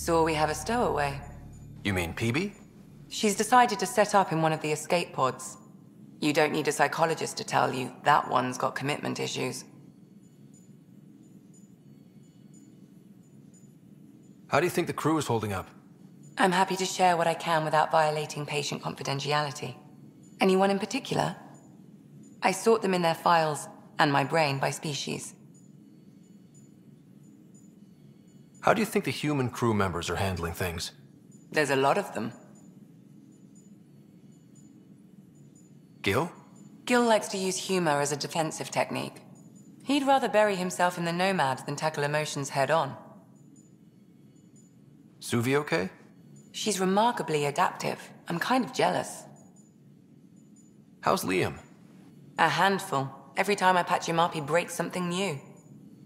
So we have a stowaway. You mean PB? She's decided to set up in one of the escape pods. You don't need a psychologist to tell you that one's got commitment issues. How do you think the crew is holding up? I'm happy to share what I can without violating patient confidentiality. Anyone in particular? I sort them in their files and my brain by species. How do you think the human crew members are handling things? There's a lot of them. Gil? Gil likes to use humor as a defensive technique. He'd rather bury himself in the Nomad than tackle emotions head-on. Suvi okay? She's remarkably adaptive. I'm kind of jealous. How's Liam? A handful. Every time I patch him up, he breaks something new.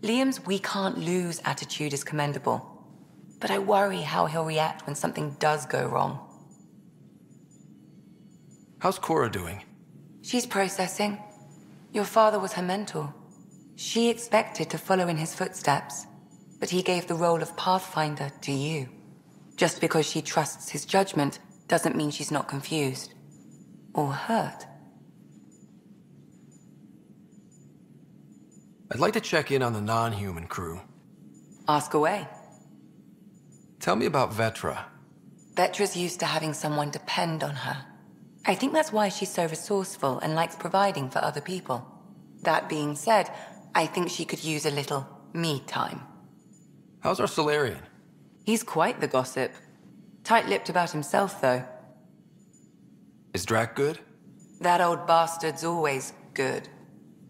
Liam's "we can't lose" attitude is commendable. But I worry how he'll react when something does go wrong. How's Cora doing? She's processing. Your father was her mentor. She expected to follow in his footsteps, but he gave the role of Pathfinder to you. Just because she trusts his judgment doesn't mean she's not confused. Or hurt. I'd like to check in on the non-human crew. Ask away. Tell me about Vetra. Vetra's used to having someone depend on her. I think that's why she's so resourceful and likes providing for other people. That being said, I think she could use a little me time. How's our Solarian? He's quite the gossip. Tight-lipped about himself, though. Is Drac good? That old bastard's always good.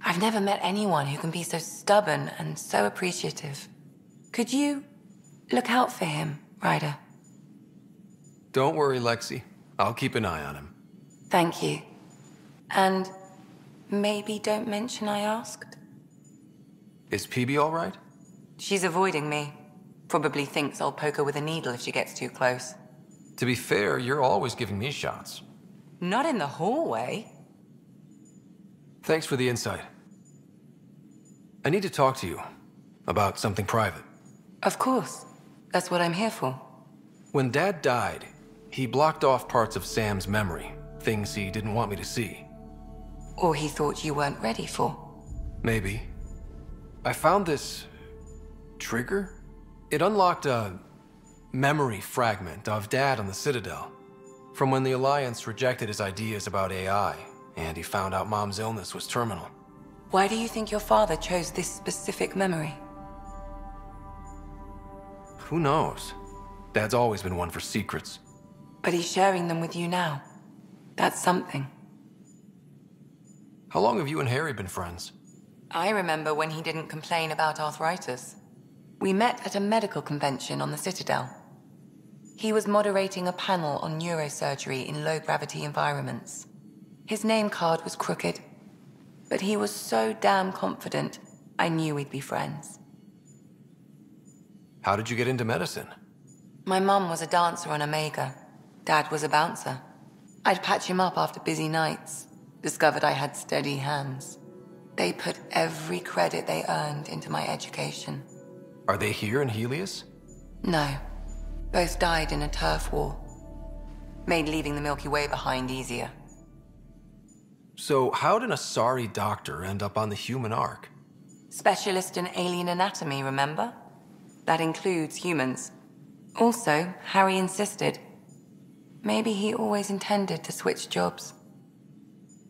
I've never met anyone who can be so stubborn and so appreciative. Could you look out for him, Ryder? Don't worry, Lexi. I'll keep an eye on him. Thank you. And maybe don't mention I asked? Is PB all right? She's avoiding me. Probably thinks I'll poke her with a needle if she gets too close. To be fair, you're always giving me shots. Not in the hallway. Thanks for the insight. I need to talk to you about something private. Of course. That's what I'm here for. When Dad died, he blocked off parts of Sam's memory, things he didn't want me to see. Or he thought you weren't ready for. Maybe. I found this trigger. It unlocked a memory fragment of Dad on the Citadel, from when the Alliance rejected his ideas about AI, and he found out Mom's illness was terminal. Why do you think your father chose this specific memory? Who knows? Dad's always been one for secrets. But he's sharing them with you now. That's something. How long have you and Harry been friends? I remember when he didn't complain about arthritis. We met at a medical convention on the Citadel. He was moderating a panel on neurosurgery in low-gravity environments. His name card was crooked, but he was so damn confident, I knew we'd be friends. How did you get into medicine? My mum was a dancer on Omega. Dad was a bouncer. I'd patch him up after busy nights, discovered I had steady hands. They put every credit they earned into my education. Are they here in Helios? No. Both died in a turf war. Made leaving the Milky Way behind easier. So how'd an Asari doctor end up on the human Ark? Specialist in alien anatomy, remember? That includes humans. Also, Harry insisted. Maybe he always intended to switch jobs.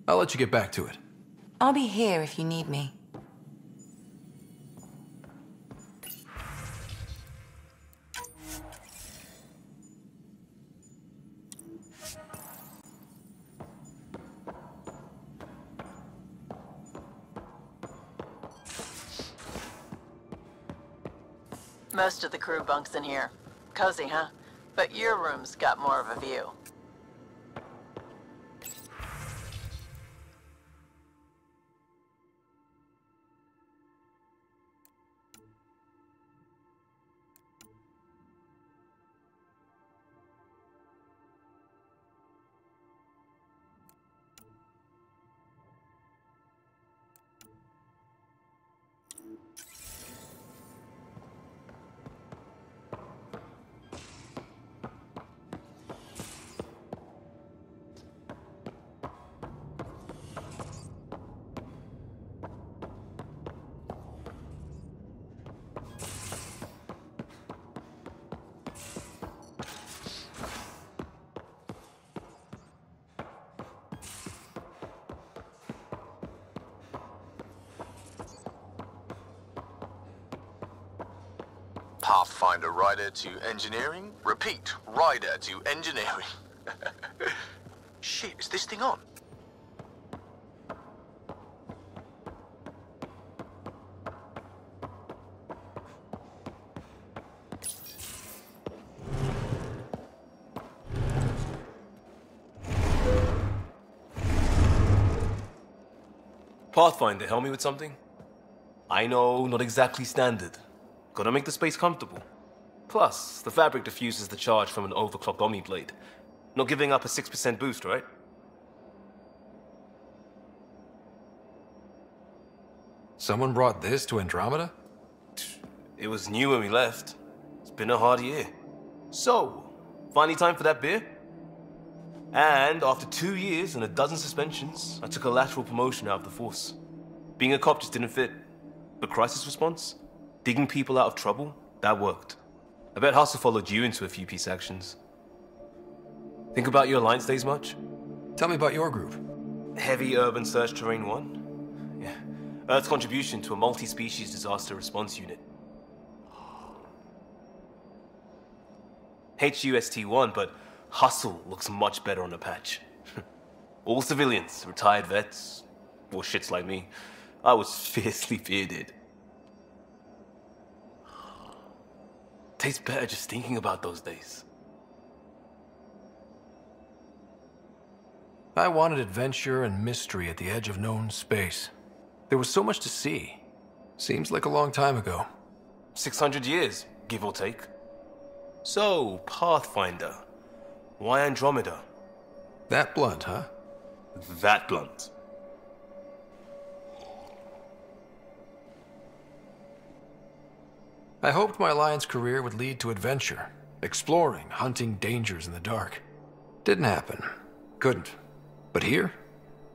I'll let you get back to it. I'll be here if you need me. Most of the crew bunks in here. Cozy, huh? But your room's got more of a view. Pathfinder rider to engineering. Repeat, rider to engineering. Shit, is this thing on? Pathfinder, help me with something? I know, not exactly standard. Gotta make the space comfortable. Plus, the fabric diffuses the charge from an overclocked Omni blade. Not giving up a 6% boost, right? Someone brought this to Andromeda? It was new when we left. It's been a hard year. So, finally time for that beer? And after 2 years and a dozen suspensions, I took a lateral promotion out of the force. Being a cop just didn't fit. But crisis response? Digging people out of trouble? That worked. I bet Hustle followed you into a few peace actions. Think about your Alliance days much? Tell me about your group. Heavy Urban Search Terrain 1? Yeah. Earth's contribution to a multi-species disaster response unit. HUST-1, but Hustle looks much better on the patch. All civilians, retired vets, or shits like me. I was fiercely bearded. Tastes better just thinking about those days. I wanted adventure and mystery at the edge of known space. There was so much to see. Seems like a long time ago. 600 years, give or take. So, Pathfinder. Why Andromeda? That blunt, huh? That blunt. I hoped my Alliance career would lead to adventure, exploring, hunting dangers in the dark. Didn't happen. Couldn't. But here,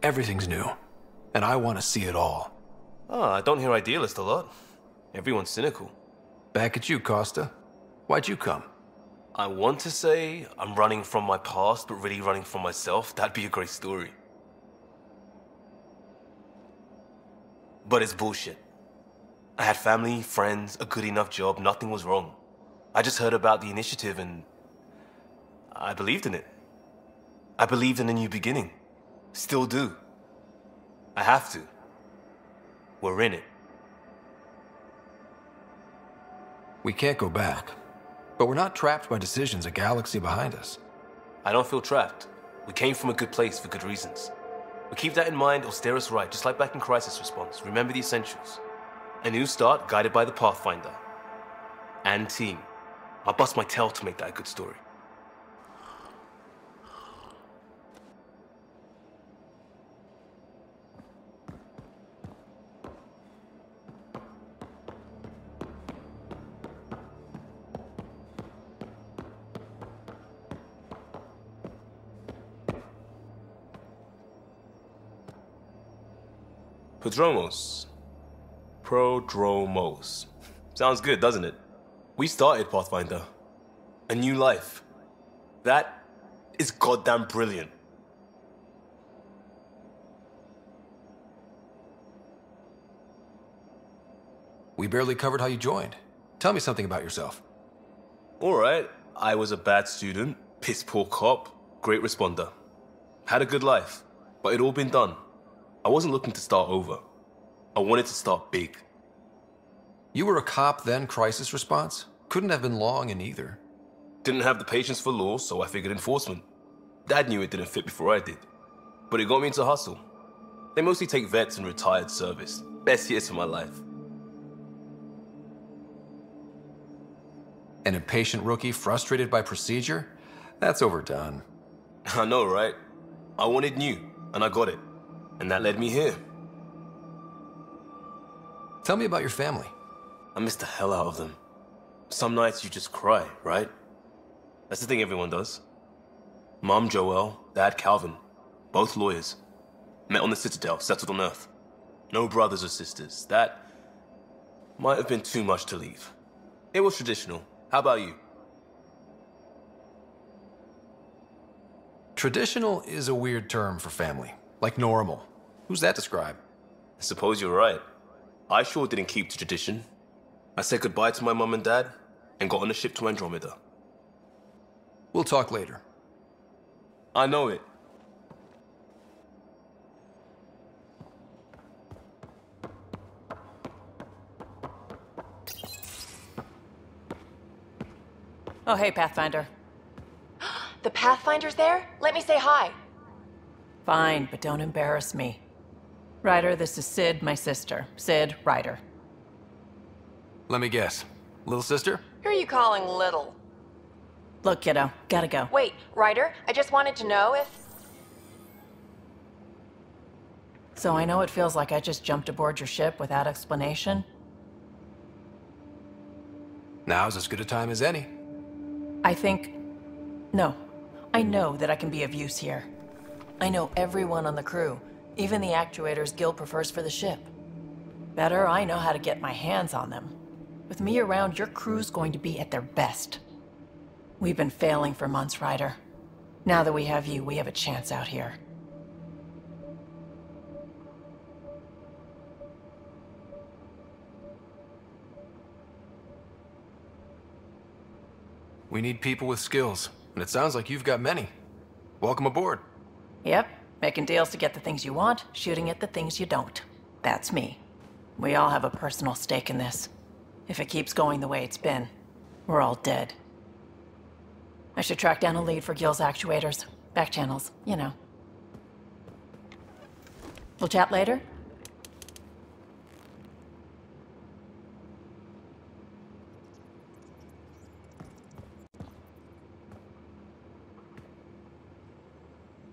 everything's new. And I want to see it all. I don't hear idealist a lot. Everyone's cynical. Back at you, Costa. Why'd you come? I want to say I'm running from my past, but really running from myself. That'd be a great story. But it's bullshit. I had family, friends, a good enough job, nothing was wrong. I just heard about the initiative and I believed in it. I believed in a new beginning. Still do. I have to. We're in it. We can't go back. But we're not trapped by decisions a galaxy behind us. I don't feel trapped. We came from a good place for good reasons. We keep that in mind or steer us right, just like back in Crisis Response. Remember the essentials. A new start guided by the Pathfinder. And team. I'll bust my tail to make that a good story. Prodromos. Sounds good, doesn't it? We started Pathfinder. A new life. That is goddamn brilliant. We barely covered how you joined. Tell me something about yourself. Alright, I was a bad student, piss poor cop, great responder. Had a good life, but it'd all been done. I wasn't looking to start over. I wanted to start big. You were a cop, then crisis response? Couldn't have been long in either. Didn't have the patience for law, so I figured enforcement. Dad knew it didn't fit before I did. But it got me into hustle. They mostly take vets and retired service. Best years of my life. An impatient rookie frustrated by procedure? That's overdone. I know, right? I wanted new, and I got it. And that led me here. Tell me about your family. I miss the hell out of them. Some nights you just cry, right? That's the thing everyone does. Mom Joelle, Dad Calvin, both lawyers. Met on the Citadel, settled on Earth. No brothers or sisters. That might have been too much to leave. It was traditional. How about you? Traditional is a weird term for family. Like normal. Who's that describe? I suppose you're right. I sure didn't keep to tradition. I said goodbye to my mom and dad, and got on a ship to Andromeda. We'll talk later. I know it. Oh, hey, Pathfinder. The Pathfinder's there? Let me say hi. Fine, but don't embarrass me. Ryder, this is Sid, my sister. Sid, Ryder. Let me guess. Little sister? Who are you calling little? Look, kiddo, gotta go. Wait, Ryder, I just wanted to know if... So I know it feels like I just jumped aboard your ship without explanation. Now's as good a time as any. No. I know that I can be of use here. I know everyone on the crew, even the actuators Gil prefers for the ship. Better, I know how to get my hands on them. With me around, your crew's going to be at their best. We've been failing for months, Ryder. Now that we have you, we have a chance out here. We need people with skills, and it sounds like you've got many. Welcome aboard. Yep, making deals to get the things you want, shooting at the things you don't. That's me. We all have a personal stake in this. If it keeps going the way it's been, we're all dead. I should track down a lead for Gil's actuators. Back channels, you know. We'll chat later?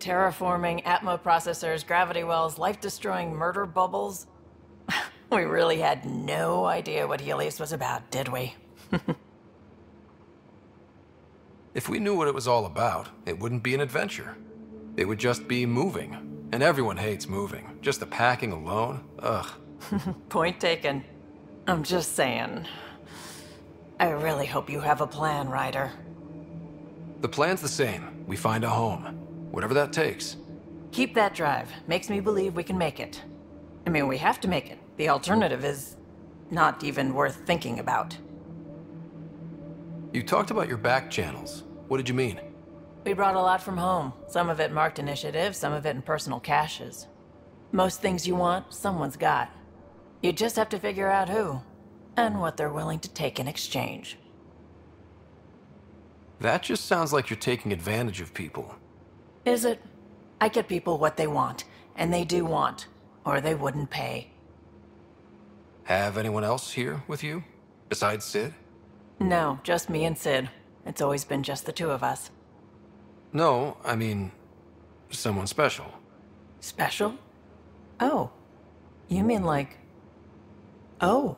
Terraforming, Atmo processors, gravity wells, life-destroying murder bubbles. We really had no idea what Helios was about, did we? If we knew what it was all about, it wouldn't be an adventure. It would just be moving. And everyone hates moving. Just the packing alone, ugh. Point taken. I'm just saying. I really hope you have a plan, Ryder. The plan's the same. We find a home. Whatever that takes. Keep that drive. Makes me believe we can make it. I mean, we have to make it. The alternative is not even worth thinking about. You talked about your back channels. What did you mean? We brought a lot from home. Some of it marked initiative, some of it in personal caches. Most things you want, someone's got. You just have to figure out who, and what they're willing to take in exchange. That just sounds like you're taking advantage of people. Is it? I get people what they want, and they do want, or they wouldn't pay. Have anyone else here with you? Besides Sid? No, just me and Sid. It's always been just the two of us. No, I mean, someone special. Special? Oh. You mean like... Oh.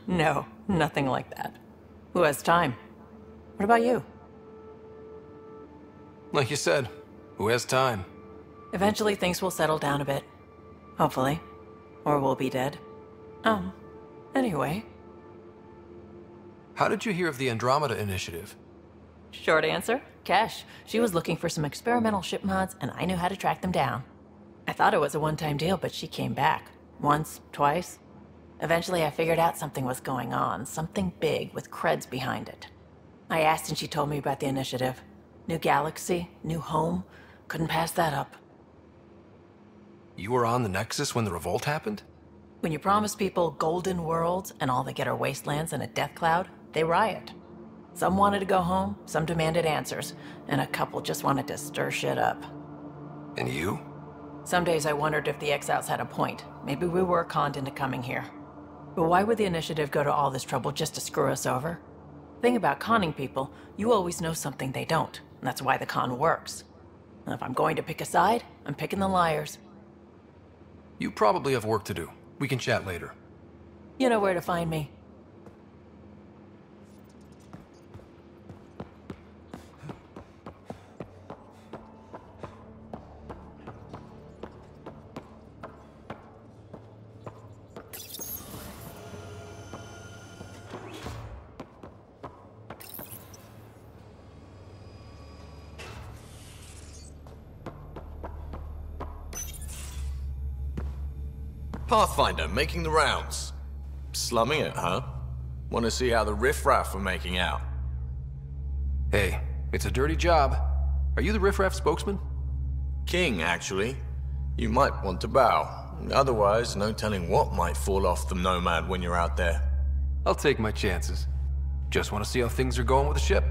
No, nothing like that. Who has time? What about you? Like you said, who has time? Eventually things will settle down a bit. Hopefully. Or we'll be dead. Anyway. How did you hear of the Andromeda initiative? Short answer, Kesh. She was looking for some experimental ship mods, and I knew how to track them down. I thought it was a one-time deal, but she came back. Once, twice. Eventually I figured out something was going on, something big with creds behind it. I asked and she told me about the initiative. New galaxy, new home. Couldn't pass that up. You were on the Nexus when the revolt happened? When you promise people golden worlds and all they get are wastelands and a death cloud, they riot. Some wanted to go home, some demanded answers, and a couple just wanted to stir shit up. And you? Some days I wondered if the exiles had a point. Maybe we were conned into coming here. But why would the initiative go to all this trouble just to screw us over? Thing about conning people, you always know something they don't, and that's why the con works. And if I'm going to pick a side, I'm picking the liars. You probably have work to do. We can chat later. You know where to find me. Pathfinder making the rounds. Slumming it, huh? Want to see how the riffraff are making out? Hey, it's a dirty job. Are you the riffraff spokesman? King, actually. You might want to bow. Otherwise, no telling what might fall off the Nomad when you're out there. I'll take my chances. Just want to see how things are going with the ship.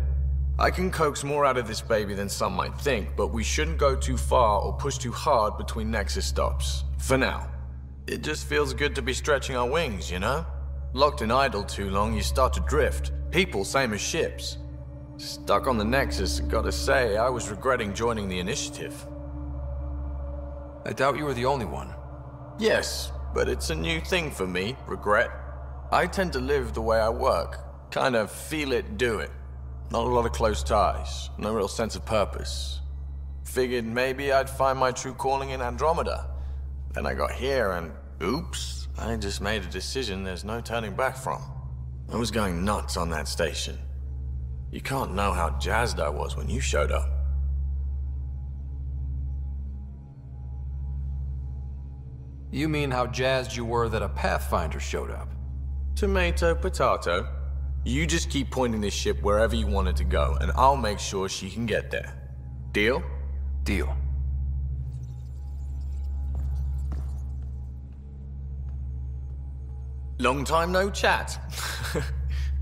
I can coax more out of this baby than some might think, but we shouldn't go too far or push too hard between Nexus stops. For now. It just feels good to be stretching our wings, you know? Locked in idle too long, you start to drift. People, same as ships. Stuck on the Nexus, gotta say, I was regretting joining the Initiative. I doubt you were the only one. Yes, but it's a new thing for me, regret. I tend to live the way I work. Kind of feel it, do it. Not a lot of close ties, no real sense of purpose. Figured maybe I'd find my true calling in Andromeda. Then I got here and, oops, I just made a decision there's no turning back from. I was going nuts on that station. You can't know how jazzed I was when you showed up. You mean how jazzed you were that a Pathfinder showed up? Tomato, potato. You just keep pointing this ship wherever you want it to go, and I'll make sure she can get there. Deal? Deal. Long time no chat.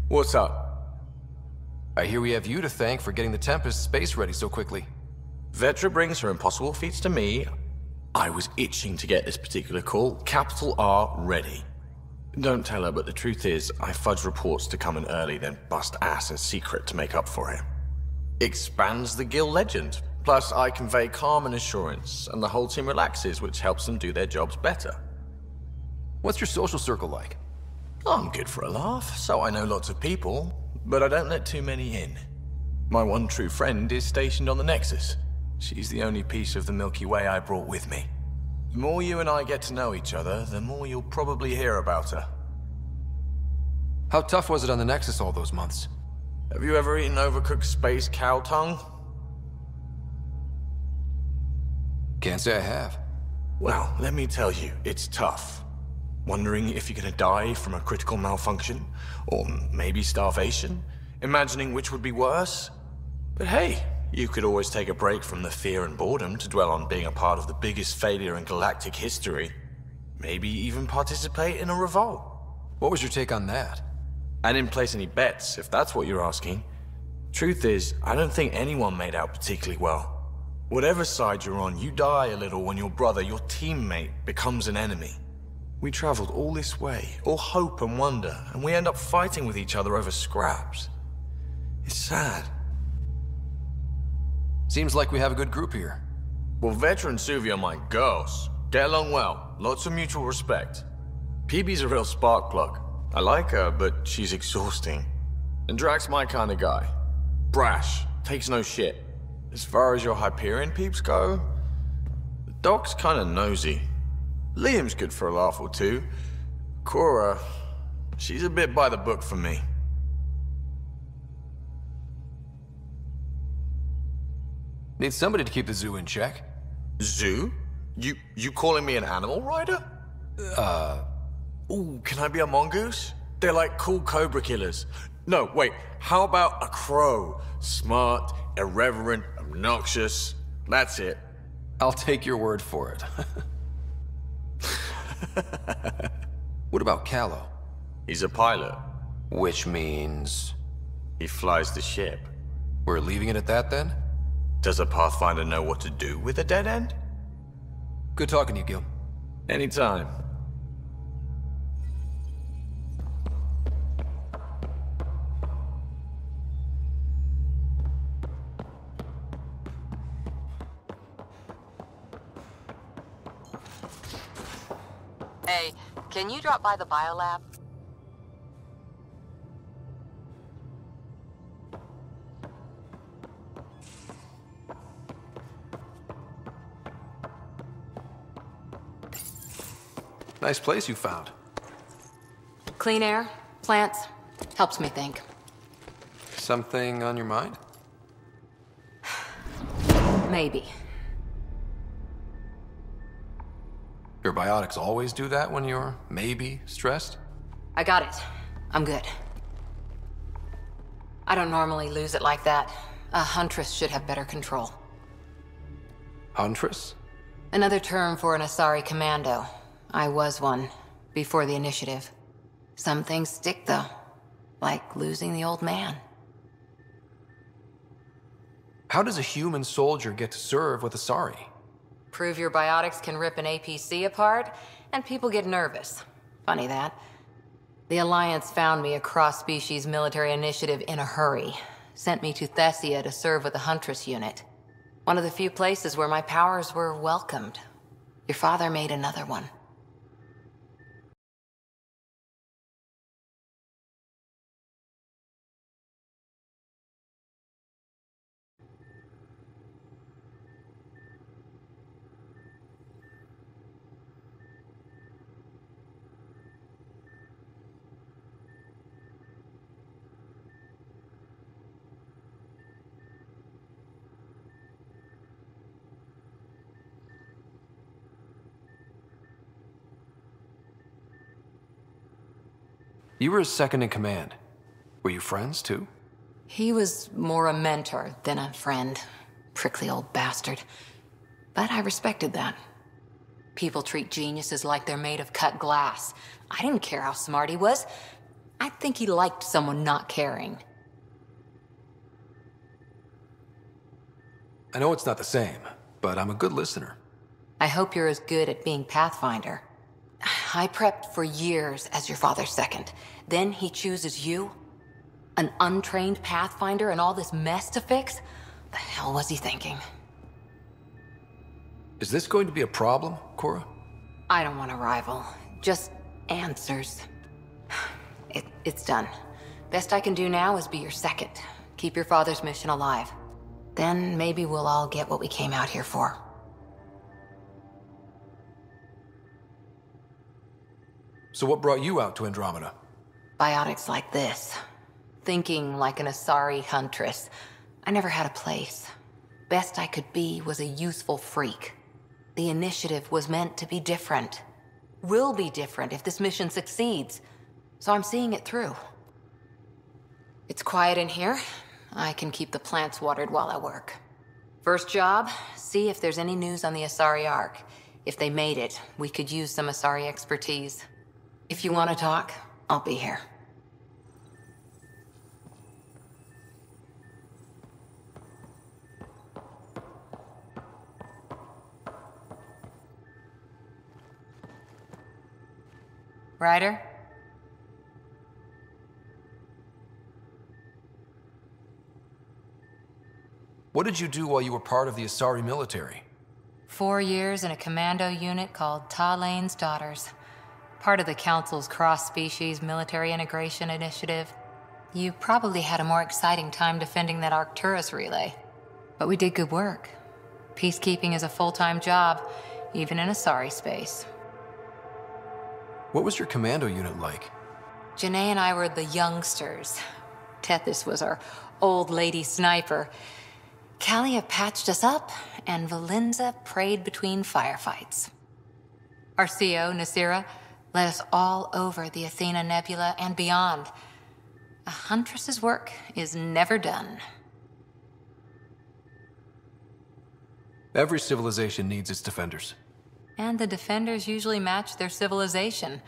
What's up? I hear we have you to thank for getting the Tempest space ready so quickly. Vetra brings her impossible feats to me. I was itching to get this particular call. Capital R ready. Don't tell her, but the truth is, I fudge reports to come in early, then bust ass in secret to make up for it. Expands the guild legend. Plus, I convey calm and assurance, and the whole team relaxes, which helps them do their jobs better. What's your social circle like? I'm good for a laugh, so I know lots of people, but I don't let too many in. My one true friend is stationed on the Nexus. She's the only piece of the Milky Way I brought with me. The more you and I get to know each other, the more you'll probably hear about her. How tough was it on the Nexus all those months? Have you ever eaten overcooked space cow tongue? Can't say I have. Well, let me tell you, it's tough. Wondering if you're gonna die from a critical malfunction, or maybe starvation, imagining which would be worse. But hey, you could always take a break from the fear and boredom to dwell on being a part of the biggest failure in galactic history. Maybe even participate in a revolt. What was your take on that? I didn't place any bets, if that's what you're asking. Truth is, I don't think anyone made out particularly well. Whatever side you're on, you die a little when your brother, your teammate, becomes an enemy. We traveled all this way, all hope and wonder, and we end up fighting with each other over scraps. It's sad. Seems like we have a good group here. Well, Vetra and Suvi are my girls. Get along well, lots of mutual respect. PB's a real spark plug. I like her, but she's exhausting. And Drax's my kind of guy. Brash, takes no shit. As far as your Hyperion peeps go, the Doc's kind of nosy. Liam's good for a laugh or two. Cora, she's a bit by the book for me. Need somebody to keep the zoo in check. Zoo? You calling me an animal rider? Ooh, can I be a mongoose? They're like cool cobra killers. No, wait, how about a crow? Smart, irreverent, obnoxious. That's it. I'll take your word for it. What about Callow? He's a pilot. Which means... He flies the ship. we're leaving it at that then? Does a Pathfinder know what to do with a dead end? Good talking to you, Gil. Anytime. Hey, can you drop by the biolab? Nice place you found. Clean air, plants, helps me think. Something on your mind? Maybe. Your biotics always do that when you're maybe stressed? I got it. I'm good. I don't normally lose it like that. A huntress should have better control. Huntress? Another term for an Asari commando. I was one, before the initiative. Some things stick, though. Like losing the old man. How does a human soldier get to serve with Asari? Prove your biotics can rip an APC apart, and people get nervous. Funny that. The Alliance found me a cross-species military initiative in a hurry. Sent me to Thessia to serve with the Huntress unit. One of the few places where my powers were welcomed. Your father made another one. You were his second in command. Were you friends, too? He was more a mentor than a friend. Prickly old bastard. But I respected that. People treat geniuses like they're made of cut glass. I didn't care how smart he was. I think he liked someone not caring. I know it's not the same, but I'm a good listener. I hope you're as good at being Pathfinder. I prepped for years as your father's second. Then he chooses you? An untrained Pathfinder and all this mess to fix? The hell was he thinking? Is this going to be a problem, Cora? I don't want a rival. Just answers. It's done. Best I can do now is be your second. Keep your father's mission alive. Then maybe we'll all get what we came out here for. So what brought you out to Andromeda? Biotics like this. Thinking like an Asari huntress. I never had a place. Best I could be was a useful freak. The initiative was meant to be different. Will be different if this mission succeeds. So I'm seeing it through. It's quiet in here. I can keep the plants watered while I work. First job, see if there's any news on the Asari Ark. If they made it, we could use some Asari expertise. If you want to talk, I'll be here. Ryder? What did you do while you were part of the Asari military? 4 years in a commando unit called Talane's Daughters. Part of the Council's cross-species military integration initiative. You probably had a more exciting time defending that Arcturus relay. But we did good work. Peacekeeping is a full-time job, even in Asari space. What was your commando unit like? Janae and I were the youngsters. Tethys was our old lady sniper. Kalia patched us up, and Valenza prayed between firefights. Our CO, Nasira, led us all over the Athena Nebula and beyond. A huntress's work is never done. Every civilization needs its defenders. And the defenders usually match their civilization,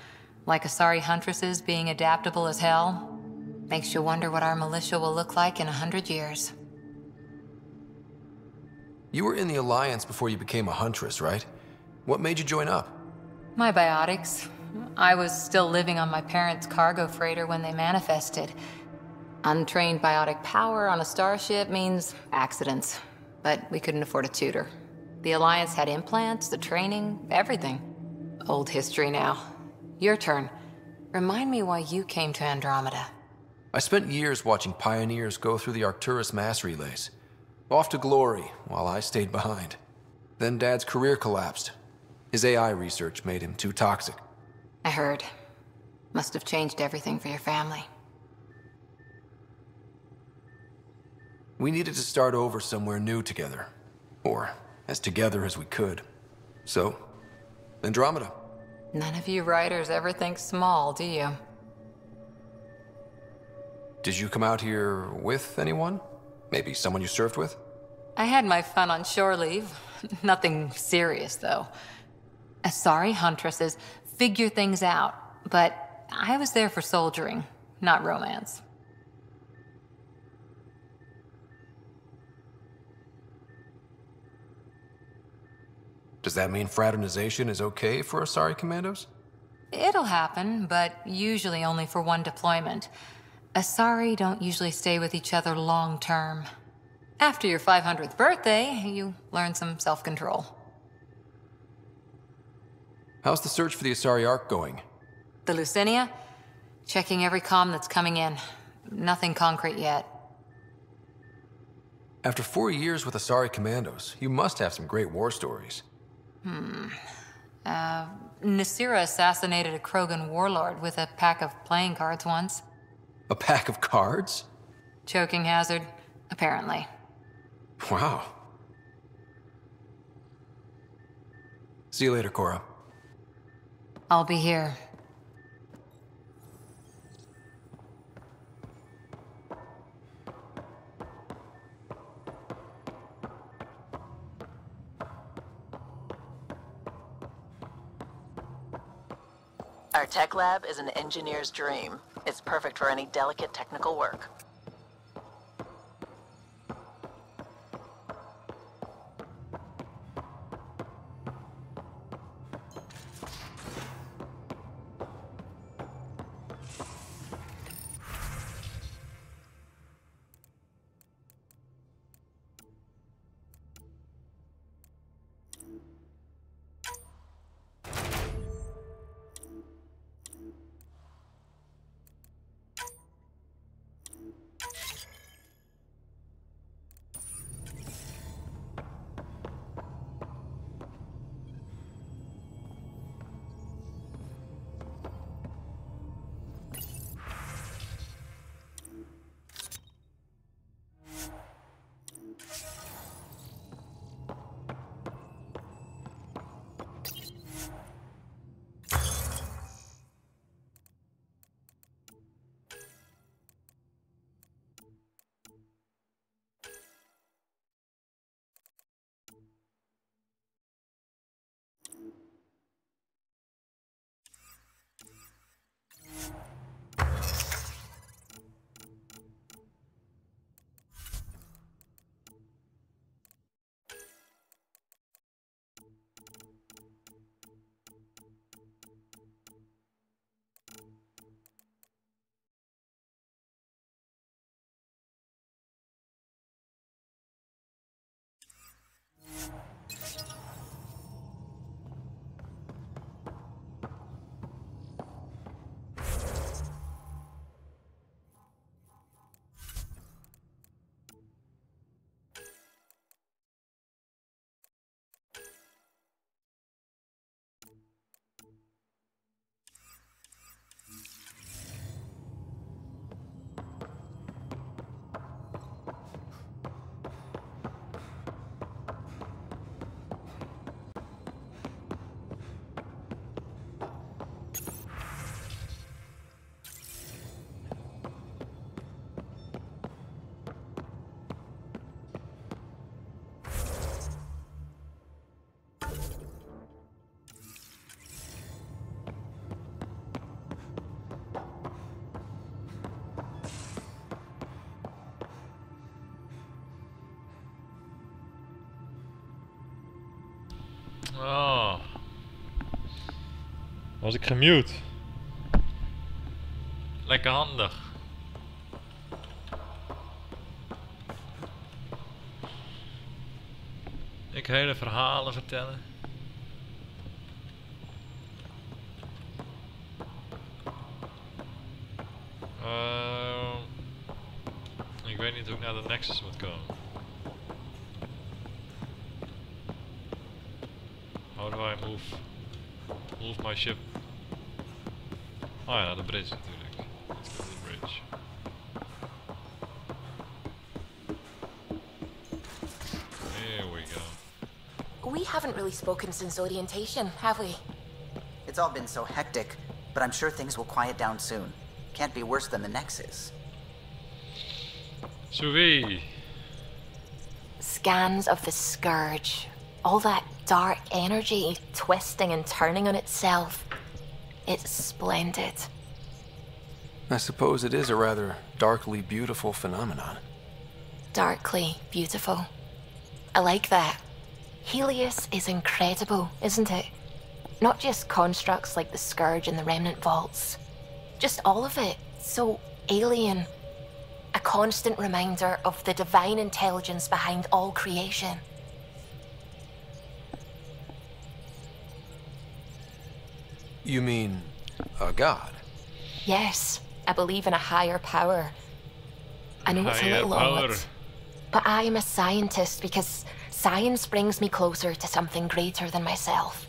like Asari huntresses being adaptable as hell. Makes you wonder what our militia will look like in 100 years. You were in the Alliance before you became a huntress, right? What made you join up? My biotics. I was still living on my parents' cargo freighter when they manifested. Untrained biotic power on a starship means accidents, but we couldn't afford a tutor. The Alliance had implants, the training, everything. Old history now. Your turn. Remind me why you came to Andromeda. I spent years watching pioneers go through the Arcturus mass relays. Off to glory, while I stayed behind. Then Dad's career collapsed. His AI research made him too toxic. I heard. Must have changed everything for your family. We needed to start over somewhere new together. Or as together as we could. So, Andromeda. None of you writers ever think small, do you? Did you come out here with anyone? Maybe someone you served with? I had my fun on shore leave. Nothing serious, though. Asari huntresses figure things out, but I was there for soldiering, not romance. Does that mean fraternization is okay for Asari commandos? It'll happen, but usually only for one deployment. Asari don't usually stay with each other long term. After your 500th birthday, you learn some self-control. How's the search for the Asari Ark going? The Lucinia? Checking every comm that's coming in. Nothing concrete yet. After 4 years with Asari commandos, you must have some great war stories. Nasira assassinated a Krogan warlord with a pack of playing cards once. A pack of cards? Choking hazard, apparently. Wow. See you later, Cora. I'll be here. Our tech lab is an engineer's dream. It's perfect for any delicate technical work. Oh. Was ik gemute? Lekker handig. Ik hele verhalen vertellen. Ik weet niet hoe ik naar de Nexus moet komen. How do I move my ship? Oh ja, de bridge natuurlijk. Let's go to the bridge. Here we go. We haven't really spoken since orientation, have we? It's all been so hectic, but I'm sure things will quiet down soon. Can't be worse than the Nexus. Sui. Scans of the Scourge. All that dark energy twisting and turning on itself. It's splendid. I suppose it is a rather darkly beautiful phenomenon. Darkly beautiful. I like that. Helios is incredible, isn't it? Not just constructs like the Scourge and the Remnant Vaults. Just all of it. So alien. A constant reminder of the divine intelligence behind all creation. You mean a god? Yes, I believe in a higher power. I know it's a little odd, but I am a scientist because science brings me closer to something greater than myself.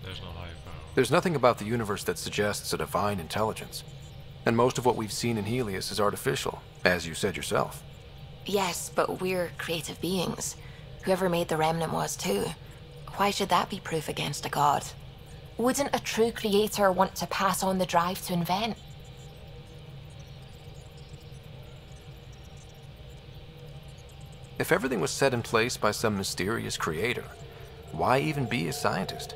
There's no higher power. There's nothing about the universe that suggests a divine intelligence. And most of what we've seen in Helios is artificial, as you said yourself. Yes, but we're creative beings. Whoever made the Remnant was too. Why should that be proof against a god? Wouldn't a true creator want to pass on the drive to invent? If everything was set in place by some mysterious creator, why even be a scientist?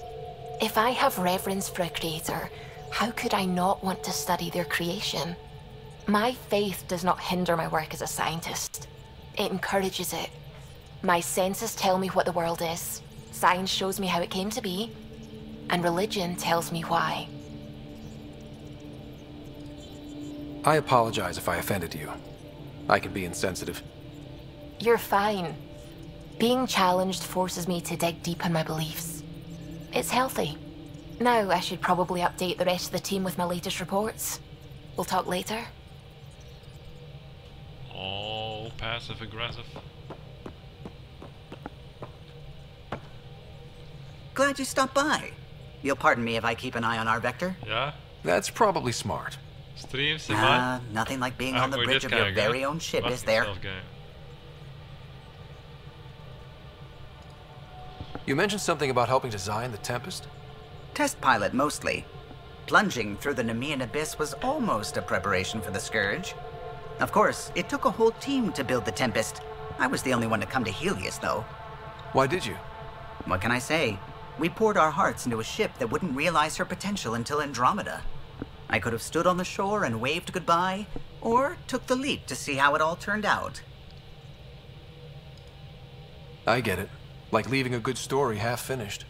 If I have reverence for a creator, how could I not want to study their creation? My faith does not hinder my work as a scientist. It encourages it. My senses tell me what the world is. Science shows me how it came to be. And religion tells me why. I apologize if I offended you. I can be insensitive. You're fine. Being challenged forces me to dig deep in my beliefs. It's healthy. Now I should probably update the rest of the team with my latest reports. We'll talk later. Oh, passive aggressive. Glad you stopped by. You'll pardon me if I keep an eye on our vector. Ja, That's probably smart. streams in mij. Nothing like being Ah, on the moet je bridge dit of your kijken, hè? very own ship, Wacht, is ik moet there? zelf kijken. You mentioned something about helping design the Tempest? Test pilot, mostly. Plunging through the Nemean abyss was almost a preparation for the Scourge. Of course, it took a whole team to build the Tempest. I was the only one to come to Helios, though. Why did you? What can I say? We poured our hearts into a ship that wouldn't realize her potential until Andromeda. I could have stood on the shore and waved goodbye, or took the leap to see how it all turned out. I get it. Like leaving a good story half finished.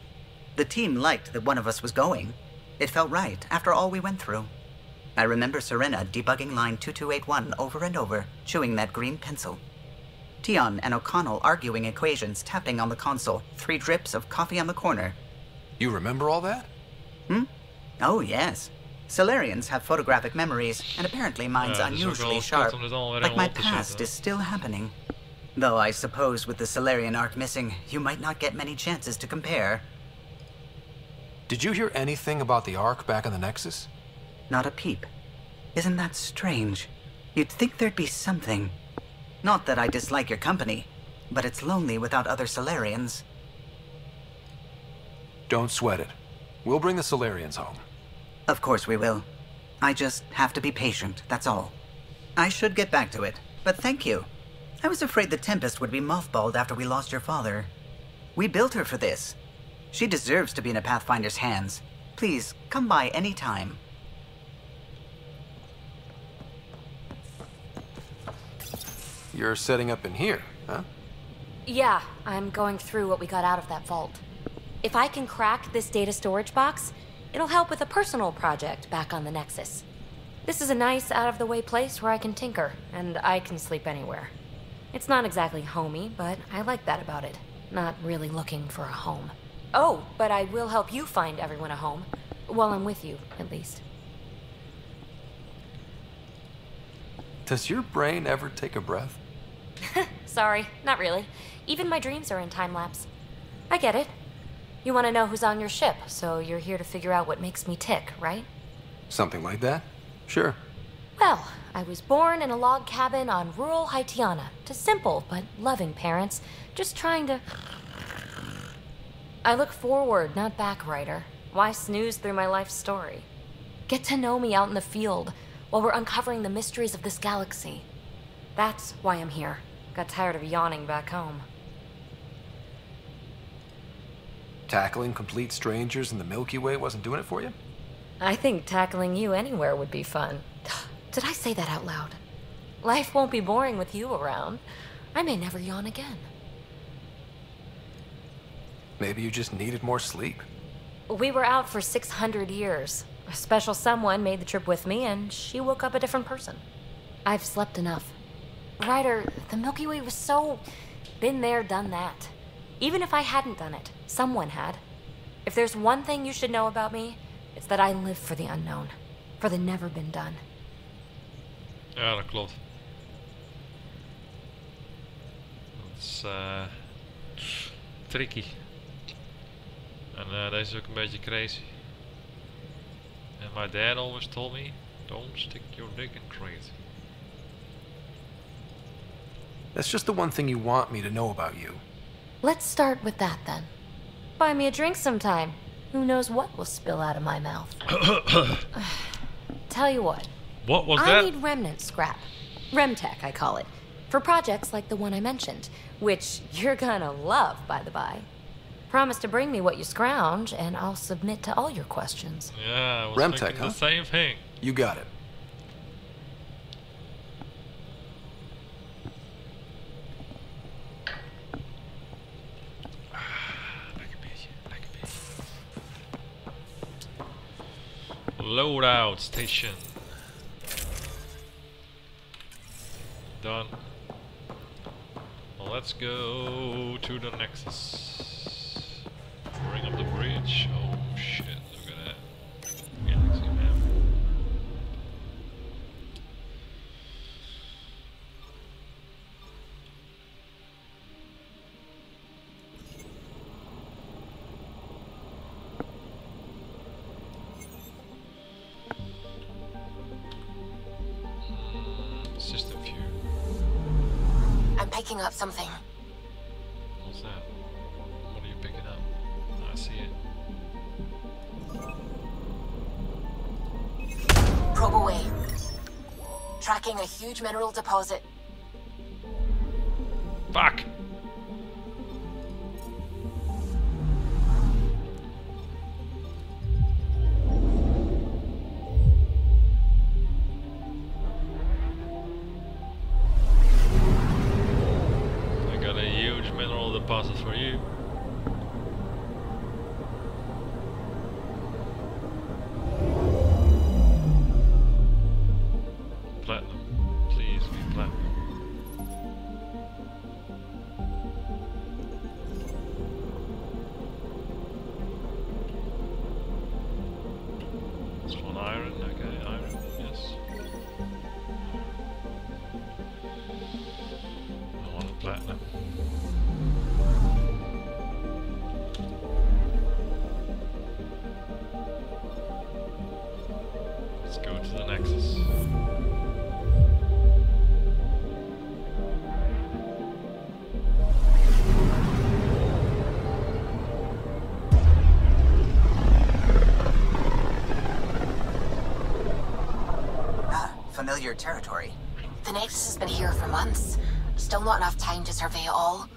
The team liked that one of us was going. It felt right after all we went through. I remember Serena debugging line 2281 over and over, chewing that green pencil. Tion and O'Connell arguing equations, tapping on the console, 3 drips of coffee on the corner. You remember all that? Oh, yes. Solarians have photographic memories, and apparently mine's Ja, het is ook unusually wel sharp. kut om dit allemaal weer Like my helemaal op te past zetten. is still happening. Though I suppose with the Solarian arc missing, you might not get many chances to compare. Did you hear anything about the Ark back in the Nexus? Not a peep. Isn't that strange? You'd think there'd be something. Not that I dislike your company, but it's lonely without other Solarians. Don't sweat it. We'll bring the Solarians home. Of course we will. I just have to be patient, that's all. I should get back to it, but thank you. I was afraid the Tempest would be mothballed after we lost your father. We built her for this. She deserves to be in a Pathfinder's hands. Please, come by any time. You're setting up in here, huh? Yeah, I'm going through what we got out of that vault. If I can crack this data storage box, it'll help with a personal project back on the Nexus. This is a nice, out-of-the-way place where I can tinker, and I can sleep anywhere. It's not exactly homey, but I like that about it. Not really looking for a home. Oh, but I will help you find everyone a home. While I'm with you, at least. Does your brain ever take a breath? Sorry, not really. Even my dreams are in time-lapse. I get it. You want to know who's on your ship, so you're here to figure out what makes me tick, right? Something like that? Sure. Well, I was born in a log cabin on rural Haitiana to simple but loving parents, just trying to... I look forward, not back, writer. Why snooze through my life story? Get to know me out in the field. while we're uncovering the mysteries of this galaxy. That's why I'm here. Got tired of yawning back home. Tackling complete strangers in the Milky Way wasn't doing it for you? I think tackling you anywhere would be fun. Did I say that out loud? Life won't be boring with you around. I may never yawn again. Maybe you just needed more sleep. We were out for 600 years. A special someone made the trip with me, and she woke up a different person. I've slept enough. Ryder, the Milky Way was so... been there, done that. Even if I hadn't done it, someone had. If there's one thing you should know about me, it's that I live for the unknown. For the never been done. Ja, dat klopt. Dat is tricky. En deze is ook een beetje crazy. And my dad always told me, don't stick your dick in crazy. That's just the one thing you want me to know about you. Let's start with that then. Buy me a drink sometime. Who knows what will spill out of my mouth. Tell you what. What was I that? need remnant scrap. Remtech, I call it. For projects like the one I mentioned. Which you're gonna love, by the by. Promise to bring me what you scrounge, and I'll submit to all your questions. Yeah, I was Remtech, thinking huh? the same thing. You got it. Loadout station. Done. Well, let's go to the Nexus. Bring up the bridge. Oh shit, look at that. Galaxy map. System view. I'm picking up something. What's that? What are you picking up? Oh, I see it. Probe away. Tracking a huge mineral deposit. Fuck! I got a huge mineral deposit for you. Platinum. Please be platinum. This one iron, okay, iron, yes. I want a platinum. Let's go to the Nexus. Familiar territory. The Nexus has been here for months. Still not enough time to survey it all.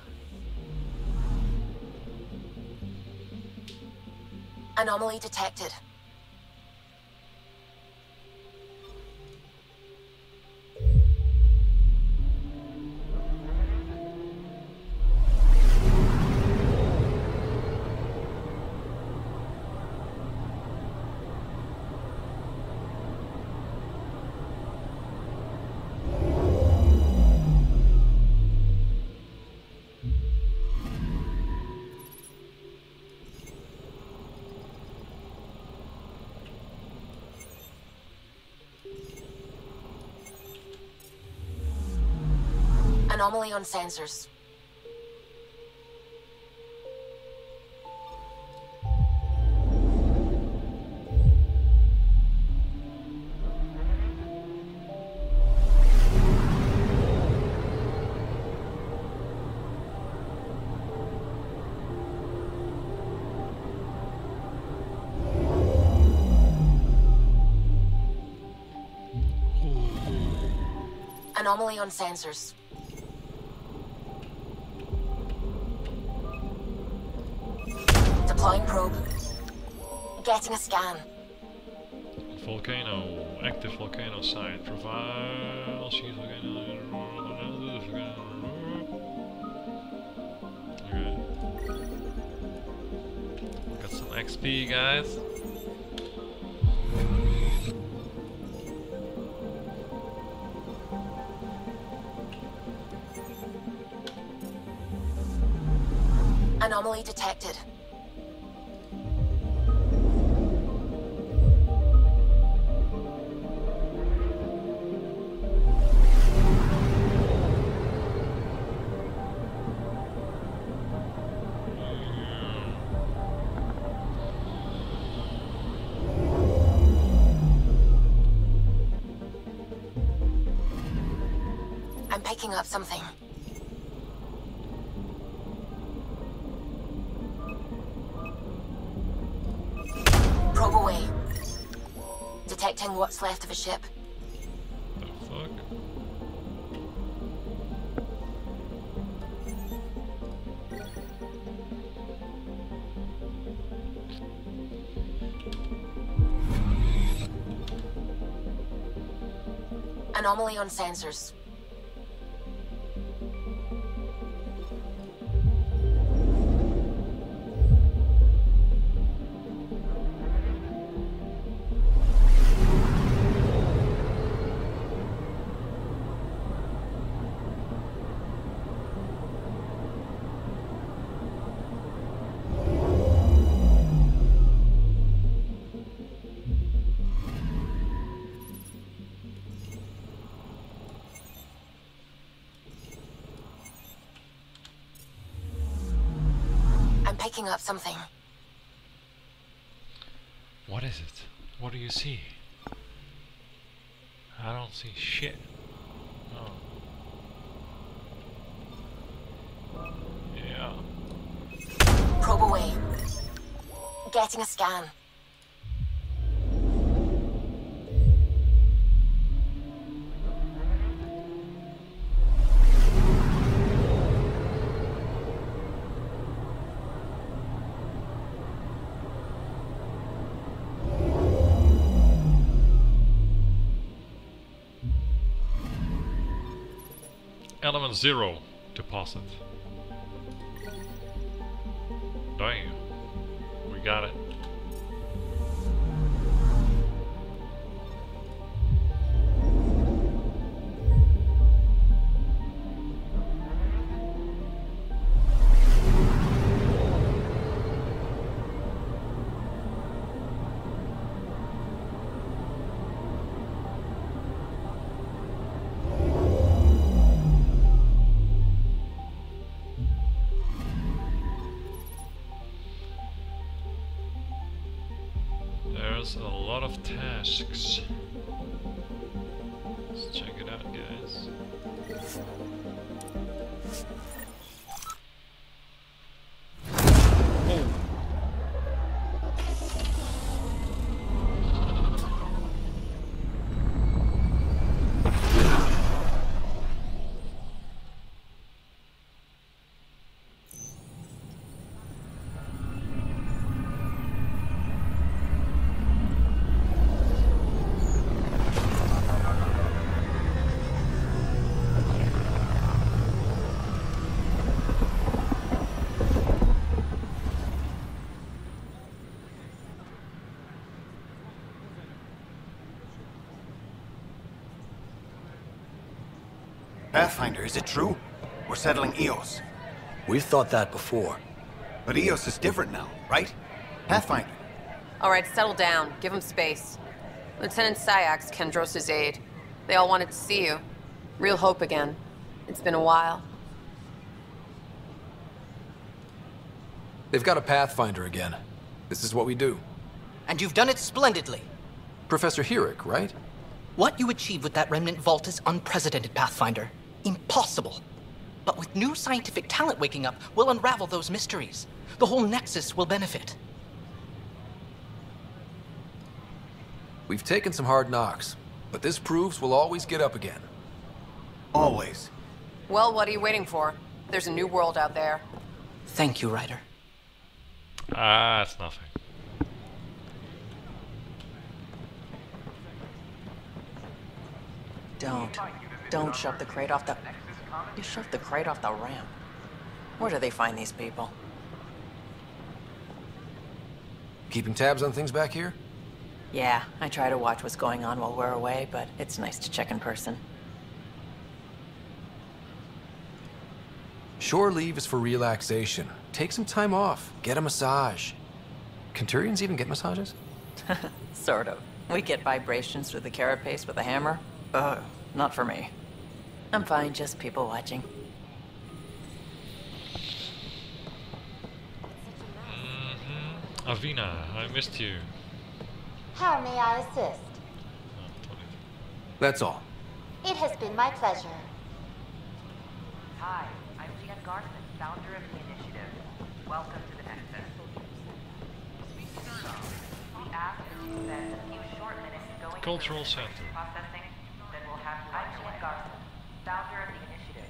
Anomaly detected. Anomaly on sensors. Anomaly on sensors. Deploying probe. Getting a scan. Volcano. Active volcano site. Profile. She's volcano. Okay. Got some XP, guys. Anomaly detected. I'm picking up something. Probe away. Detecting what's left of a ship. The fuck? Anomaly on sensors. Picking up something. What is it? What do you see? I don't see shit. Oh. Yeah. Probe away. Getting a scan. Element 0 deposit. Damn. We got it. There's a lot of tasks. Let's check it out, guys. Pathfinder, is it true? We're settling Eos. We've thought that before. But Eos is different now, right? Pathfinder. All right, settle down. Give him space. Lieutenant Syak's Kendros' aide. They all wanted to see you. Real hope again. It's been a while. They've got a Pathfinder again. This is what we do. And you've done it splendidly. Professor Herrick, right? What you achieved with that remnant vault is unprecedented, Pathfinder. Impossible. But with new scientific talent waking up, we'll unravel those mysteries. The whole Nexus will benefit. We've taken some hard knocks, but this proves we'll always get up again. Always. Well, what are you waiting for? There's a new world out there. Thank you, Ryder. Ah, it's nothing. Don't shove the crate off the... You shoved the crate off the ramp. Where do they find these people? Keeping tabs on things back here? Yeah, I try to watch what's going on while we're away, but it's nice to check in person. Shore leave is for relaxation. Take some time off. Get a massage. Can Turians even get massages? Sort of. We get vibrations through the carapace with a hammer. Not for me. I'm fine, just people watching. Avina, I missed you. How may I assist? That's all. It has been my pleasure. Hi, I'm Jan Garson, founder of the initiative. Welcome to the Nexus. We ask that you spend a few short minutes going Cultural through Center. processing, then we'll have you. I'm Jan Garson, founder of the initiative.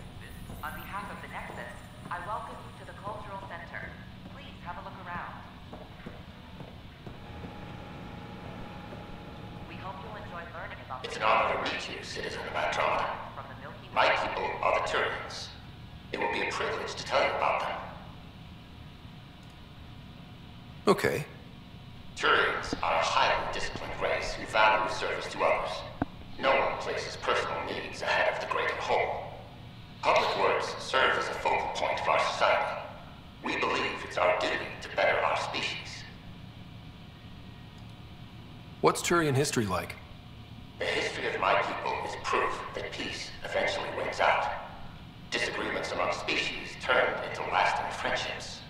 On behalf of the Nexus, I welcome you to the Cultural Center. Please have a look around. We hope you'll enjoy learning about It's an honor to meet you, citizen of Andromeda. My people are the Turians. It will be a privilege to tell you about them. Okay. Turians are a highly disciplined race who value service to others. No one places personal needs ahead of the greater whole. Public works serve as a focal point of our society. We believe it's our duty to better our species. What's Turian history like? The history of my people is proof that peace eventually wins out. Disagreements among species turned into lasting friendships.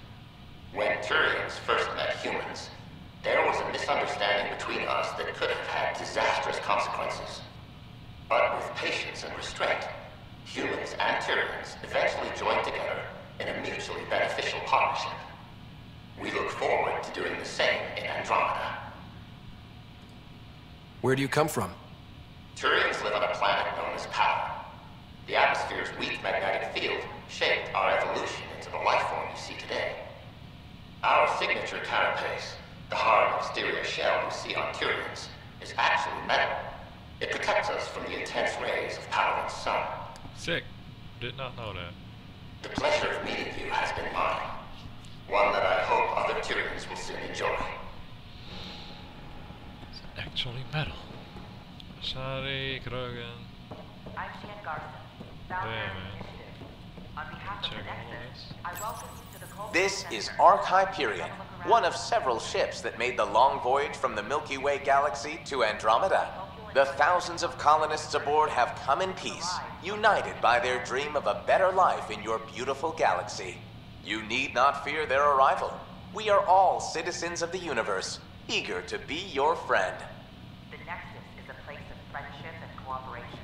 When Turians first met humans, there was a misunderstanding between us that could have had disastrous consequences. But with patience and restraint, humans and Turians eventually joined together in a mutually beneficial partnership. We look forward to doing the same in Andromeda. Where do you come from? Turians live on a planet known as Power. The atmosphere's weak magnetic field shaped our evolution into the life form you see today. Our signature carapace, the hard exterior shell you see on Turians, is actually metal. It protects us from the intense rays of Paladin's sun. Sick. Did not know that. The pleasure of meeting you has been mine. One that I hope other Turians will soon enjoy. It's actually metal. Sorry, Krogan. I'm Jan Garson, founder of the initiative. On behalf of the Nexus, I welcome you to the Cultural This Center. is Ark Hyperion, one of several ships that made the long voyage from the Milky Way galaxy to Andromeda. The thousands of colonists aboard have come in peace, united by their dream of a better life in your beautiful galaxy. You need not fear their arrival. We are all citizens of the universe, eager to be your friend. The Nexus is a place of friendship and cooperation.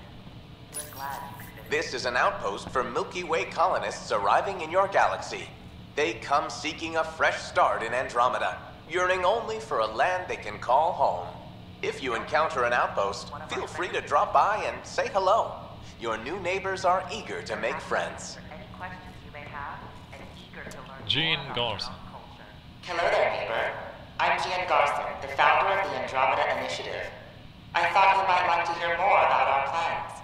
We're glad you could visit. This is an outpost for Milky Way colonists arriving in your galaxy. They come seeking a fresh start in Andromeda, yearning only for a land they can call home. If you encounter an outpost, feel free to drop by and say hello. Your new neighbors are eager to make friends. Any questions you may have, and eager to learn Jean more about Garson. our culture. Hello there, neighbor. I'm Jan Garson, the founder of the Andromeda Initiative. I thought you might like to hear more about our plans.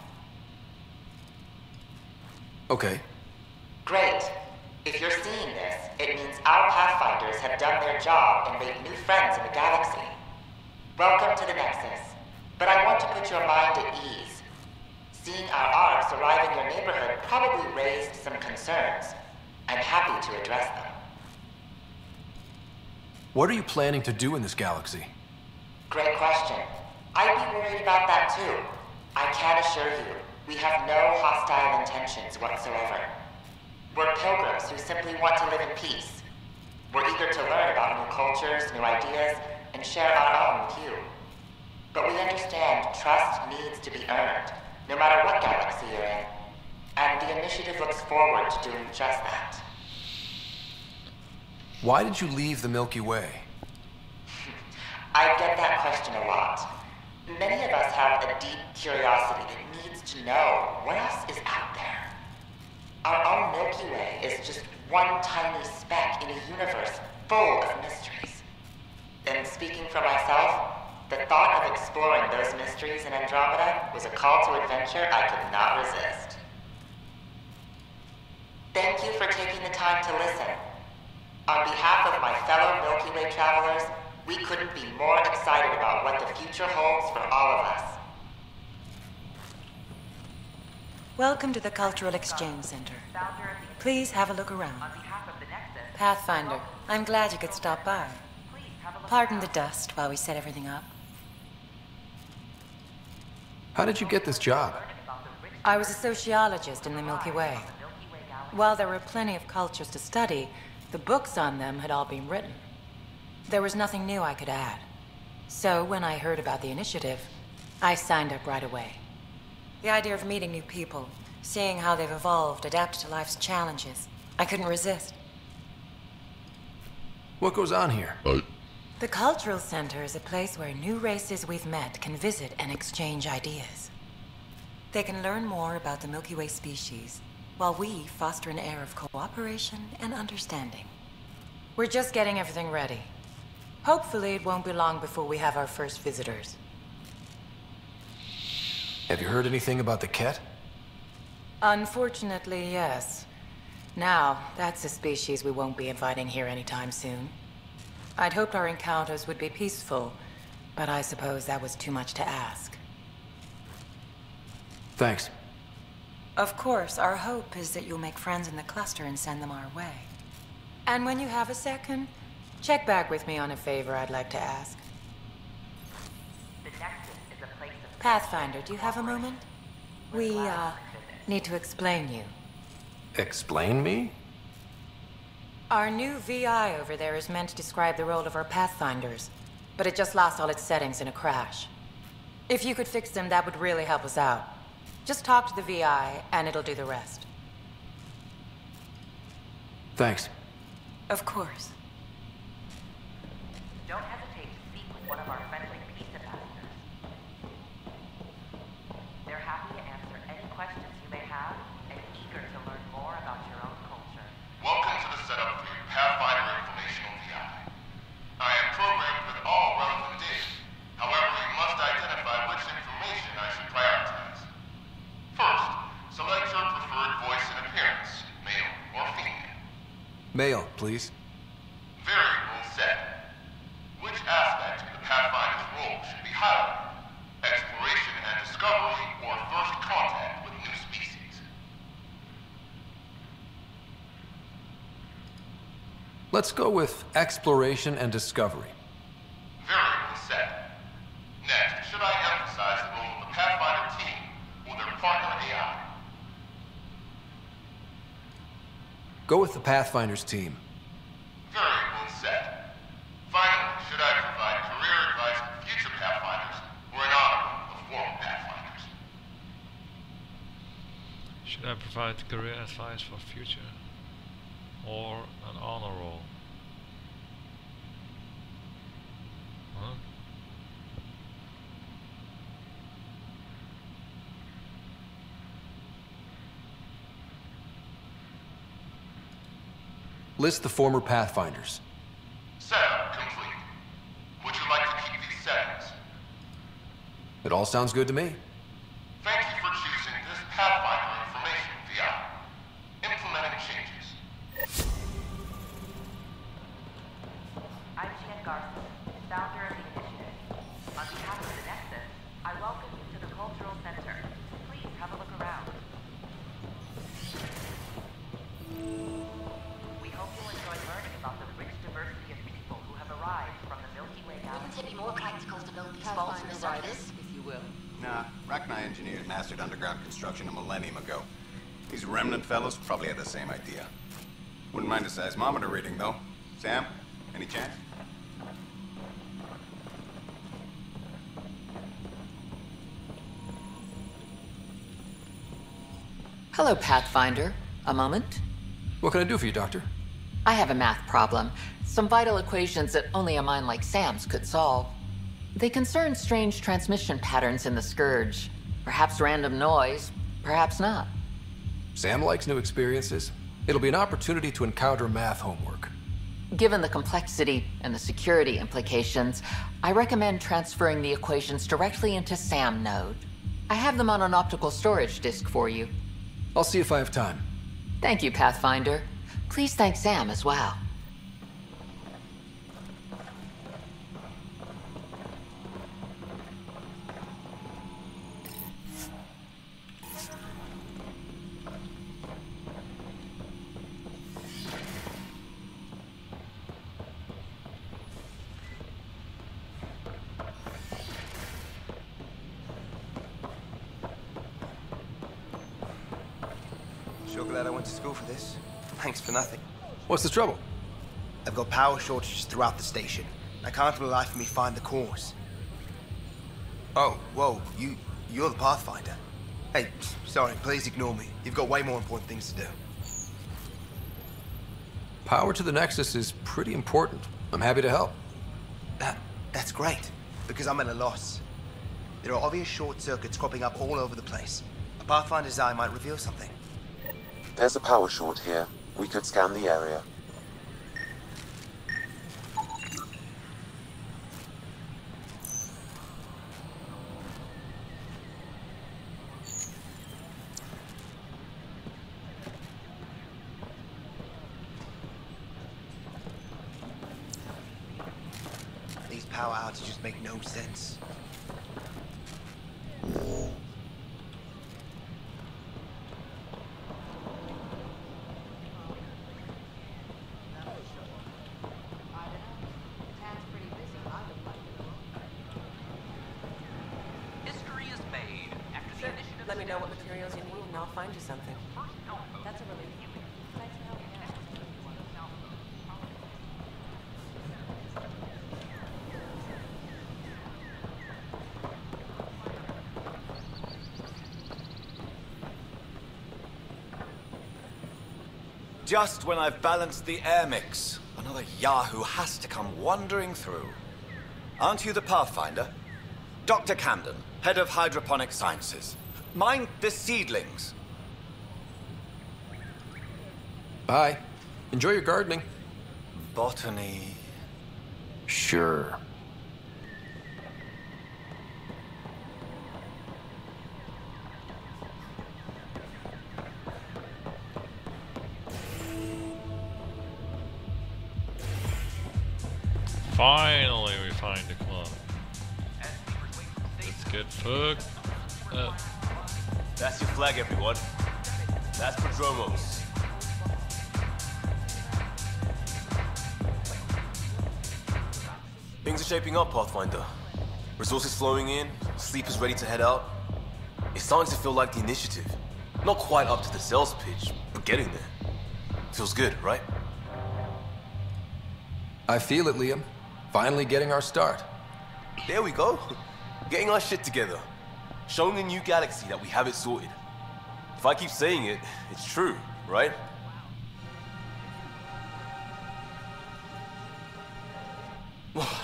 Okay. Great. If you're seeing this, it means our Pathfinders have done their job and made new friends in the galaxy. Welcome to the Nexus. But I want to put your mind at ease. Seeing our arcs arrive in your neighborhood probably raised some concerns. I'm happy to address them. What are you planning to do in this galaxy? Great question. I'd be worried about that too. I can assure you, we have no hostile intentions whatsoever. We're pilgrims who simply want to live in peace. We're eager to learn about new cultures, new ideas, and share our own with you. But we understand trust needs to be earned, no matter what galaxy you're in. And the initiative looks forward to doing just that. Why did you leave the Milky Way? I get that question a lot. Many of us have a deep curiosity that needs to know what else is out Our own Milky Way is just one tiny speck in a universe full of mysteries. And speaking for myself, the thought of exploring those mysteries in Andromeda was a call to adventure I could not resist. Thank you for taking the time to listen. On behalf of my fellow Milky Way travelers, we couldn't be more excited about what the future holds for all of us. Welcome to the Cultural Exchange Center. Please have a look around. Pathfinder, I'm glad you could stop by. Pardon the dust while we set everything up. How did you get this job? I was a sociologist in the Milky Way. While there were plenty of cultures to study, the books on them had all been written. There was nothing new I could add. So when I heard about the initiative, I signed up right away. The idea of meeting new people, seeing how they've evolved, adapted to life's challenges, I couldn't resist. What goes on here? The Cultural Center is a place where new races we've met can visit and exchange ideas. They can learn more about the Milky Way species, while we foster an air of cooperation and understanding. We're just getting everything ready. Hopefully it won't be long before we have our first visitors. Have you heard anything about the Ket? Unfortunately, yes. Now, that's a species we won't be inviting here anytime soon. I'd hoped our encounters would be peaceful, but I suppose that was too much to ask. Thanks. Of course, our hope is that you'll make friends in the cluster and send them our way. And when you have a second, check back with me on a favor I'd like to ask. Pathfinder, do you have a moment? We, need to explain you. Explain me? Our new VI over there is meant to describe the role of our Pathfinders, but it just lost all its settings in a crash. If you could fix them, that would really help us out. Just talk to the VI, and it'll do the rest. Thanks. Of course. Don't hesitate to speak with one of our friendly peace ambassadors. They're happy to answer any questions you may have and eager to learn more about your own culture. Welcome to the setup for your Pathfinder Informational VI. I am programmed with all relevant data. However, you must identify which information I should prioritize. First, select your preferred voice and appearance, male or female. Male, please. Variable set. Which aspect of the Pathfinder's role should be highlighted? Exploration and discovery, or first contact with new species? Let's go with exploration and discovery. Variable set. Next, should I emphasize the role of the Pathfinder team or their partner AI? Go with the Pathfinders team. Variable set. Finally, should I provide career advice for future Pathfinders or an honor of former Pathfinders? Should I provide career advice for future? Or an honor roll? Huh? List the former Pathfinders. Setup complete. Would you like to keep these settings? It all sounds good to me. Thank you for choosing this Pathfinder Information VI. Implementing changes. I'm Jen Garson, founder of the initiative. On behalf of the Nexus, I welcome you to the Cultural Center. Please have a look around. We hope you'll enjoy learning about the rich diversity of people who have arrived from the Milky Way galaxy. Wouldn't it be more practical to build these vaults in the surface? If you will. Nah, Rachni engineers mastered underground construction a millennium ago. These remnant fellows probably had the same idea. Wouldn't mind a seismometer reading, though. Sam, any chance? Hello, Pathfinder. A moment? What can I do for you, Doctor? I have a math problem. Some vital equations that only a mind like Sam's could solve. They concern strange transmission patterns in the Scourge. Perhaps random noise, perhaps not. Sam likes new experiences. It'll be an opportunity to encounter math homework. Given the complexity and the security implications, I recommend transferring the equations directly into SAM node. I have them on an optical storage disk for you. I'll see if I have time. Thank you, Pathfinder. Please thank Sam as well. Sure glad I went to school for this. Thanks for nothing. What's the trouble? I've got power shortages throughout the station. I can't for the life of me find the cause. Oh, whoa, you're the Pathfinder. Hey, sorry, please ignore me. You've got way more important things to do. Power to the Nexus is pretty important. I'm happy to help. That's great, because I'm at a loss. There are obvious short circuits cropping up all over the place. A Pathfinder's eye might reveal something. There's a power short here. We could scan the area. These power outages make no sense. Let me know what materials you need and I'll find you something. That's a relief. Thanks for helping out. Just when I've balanced the air mix, another Yahoo has to come wandering through. Aren't you the Pathfinder? Dr. Camden, head of hydroponic sciences. Mind the seedlings. Bye. Enjoy your gardening. Botany. Sure. Finally, we find a club. Let's get fucked up. That's your flag, everyone. That's Prodromos. Things are shaping up, Pathfinder. Resources flowing in, sleepers ready to head out. It's starting to feel like the initiative. Not quite up to the sales pitch, but getting there. Feels good, right? I feel it, Liam. Finally getting our start. There we go. Getting our shit together. Showing the new galaxy that we have it sorted. If I keep saying it, it's true, right?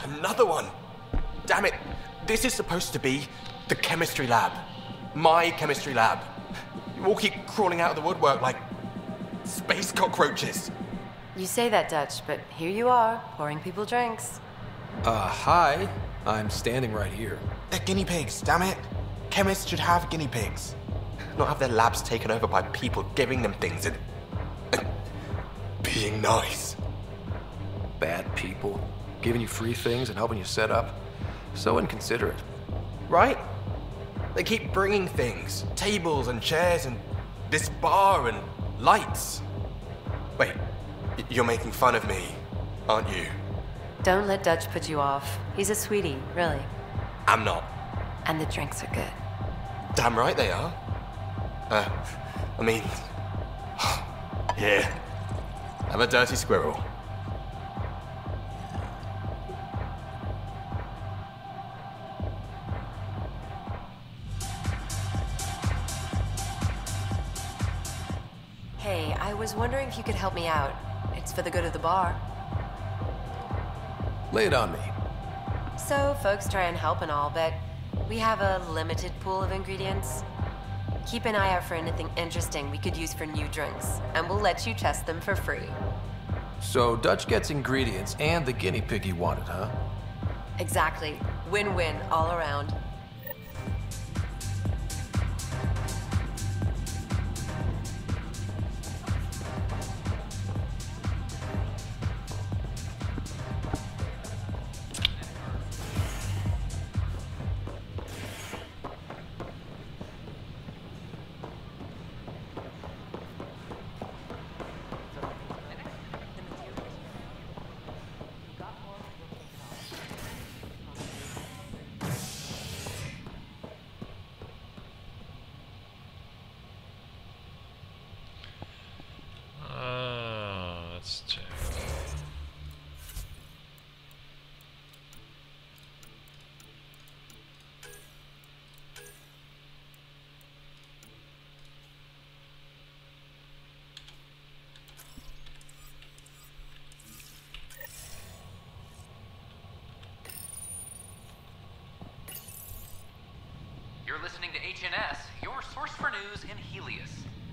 Another one! Damn it! This is supposed to be the chemistry lab. My chemistry lab. You all keep crawling out of the woodwork like space cockroaches. You say that, Dutch, but here you are, pouring people drinks. Hi. I'm standing right here. They're guinea pigs, damn it. Chemists should have guinea pigs. Not have their labs taken over by people giving them things and being nice. Bad people. Giving you free things and helping you set up. So inconsiderate. Right? They keep bringing things. Tables and chairs and this bar and lights. Wait, you're making fun of me, aren't you? Don't let Dutch put you off. He's a sweetie, really. I'm not. And the drinks are good. Damn right they are. I mean... Here. Have a dirty squirrel. Hey, I was wondering if you could help me out. It's for the good of the bar. Lay it on me. So, folks try and help and all, but we have a limited pool of ingredients. Keep an eye out for anything interesting we could use for new drinks, and we'll let you test them for free. So Dutch gets ingredients and the guinea pig he wanted, huh? Exactly. Win-win all around. Let's check. You're listening to HNS, your source for news in Helios,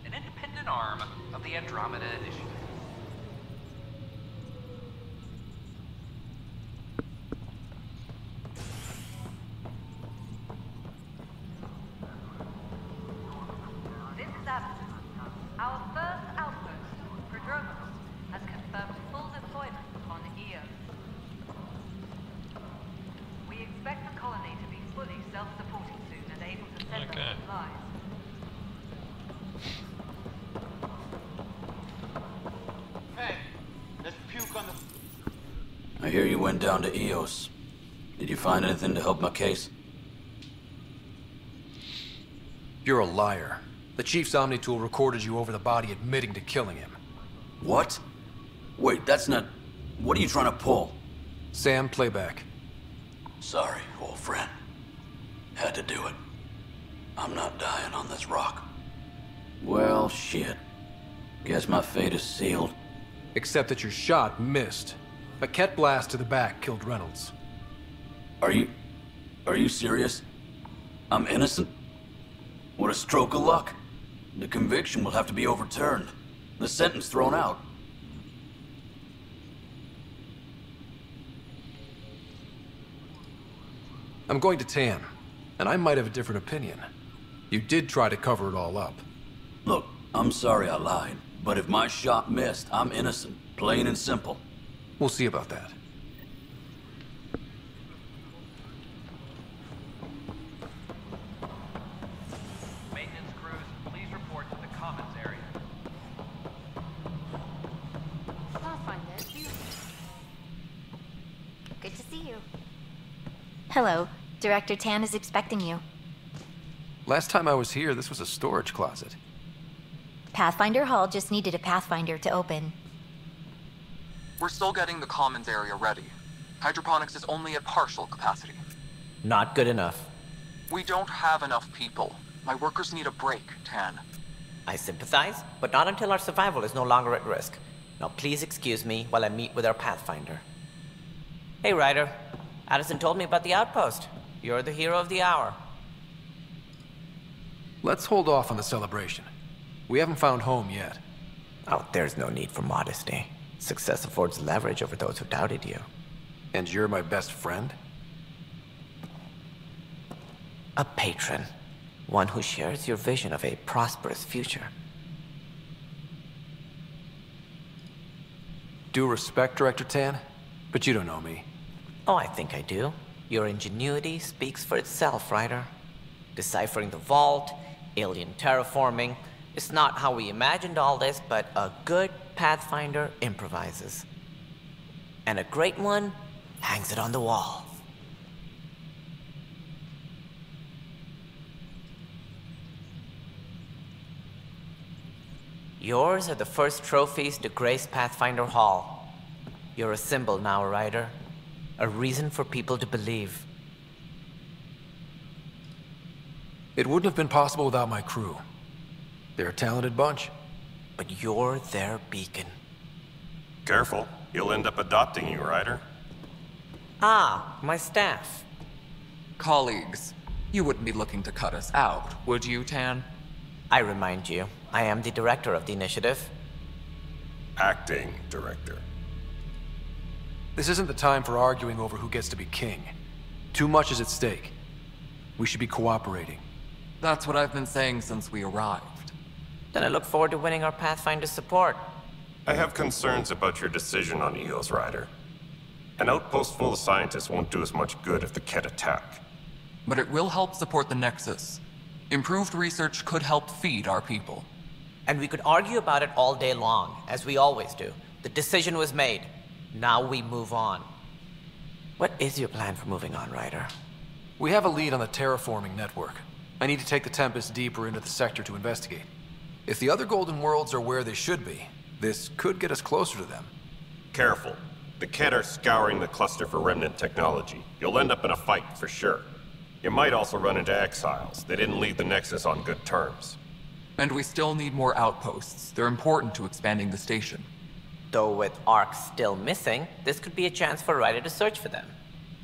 an independent arm of the Andromeda Initiative. This is Abington. Our first outpost, Andromeda, has confirmed full deployment on Io. We expect the colony to be fully self-supporting soon and able to send us supplies. Hey, there's puke on the... I hear you went down to Eos. Did you find anything to help my case? You're a liar. The Chief's Omni tool recorded you over the body admitting to killing him. What? Wait, that's not... What are you trying to pull? Sam, playback. Sorry, old friend. Had to do it. I'm not dying on this rock. Well, shit. Guess my fate is sealed. Except that your shot missed. A Ket blast to the back killed Reynolds. Are you serious? I'm innocent? What a stroke of luck. The conviction will have to be overturned. The sentence thrown out. I'm going to Tan, and I might have a different opinion. You did try to cover it all up. Look, I'm sorry I lied, but if my shot missed, I'm innocent. Plain and simple. We'll see about that. Maintenance crews, please report to the commons area. Good to see you. Hello. Director Tan is expecting you. Last time I was here, this was a storage closet. Pathfinder Hall just needed a Pathfinder to open. We're still getting the commons area ready. Hydroponics is only at partial capacity. Not good enough. We don't have enough people. My workers need a break, Tan. I sympathize, but not until our survival is no longer at risk. Now please excuse me while I meet with our Pathfinder. Hey, Ryder. Addison told me about the outpost. You're the hero of the hour. Let's hold off on the celebration. We haven't found home yet. Oh, there's no need for modesty. Success affords leverage over those who doubted you. And you're my best friend? A patron. One who shares your vision of a prosperous future. Due respect, Director Tan, but you don't know me. Oh, I think I do. Your ingenuity speaks for itself, Ryder. Deciphering the vault, alien terraforming. It's not how we imagined all this, but a good Pathfinder improvises. And a great one hangs it on the wall. Yours are the first trophies to grace Pathfinder Hall. You're a symbol now, Ryder. A reason for people to believe. It wouldn't have been possible without my crew. They're a talented bunch. But you're their beacon. Careful. He'll end up adopting you, Ryder. Ah, my staff. Colleagues, you wouldn't be looking to cut us out, would you, Tan? I remind you, I am the director of the initiative. Acting director. This isn't the time for arguing over who gets to be king. Too much is at stake. We should be cooperating. That's what I've been saying since we arrived. Then I look forward to winning our Pathfinder support. I have concerns about your decision on Eos Rider. An outpost full of scientists won't do us much good if the Kett attack. But it will help support the Nexus. Improved research could help feed our people. And we could argue about it all day long, as we always do. The decision was made. Now we move on. What is your plan for moving on, Ryder? We have a lead on the terraforming network. I need to take the Tempest deeper into the sector to investigate. If the other Golden Worlds are where they should be, this could get us closer to them. Careful. The Kett are scouring the cluster for remnant technology. You'll end up in a fight, for sure. You might also run into exiles. They didn't leave the Nexus on good terms. And we still need more outposts. They're important to expanding the station. Though with Ark still missing, this could be a chance for Ryder to search for them.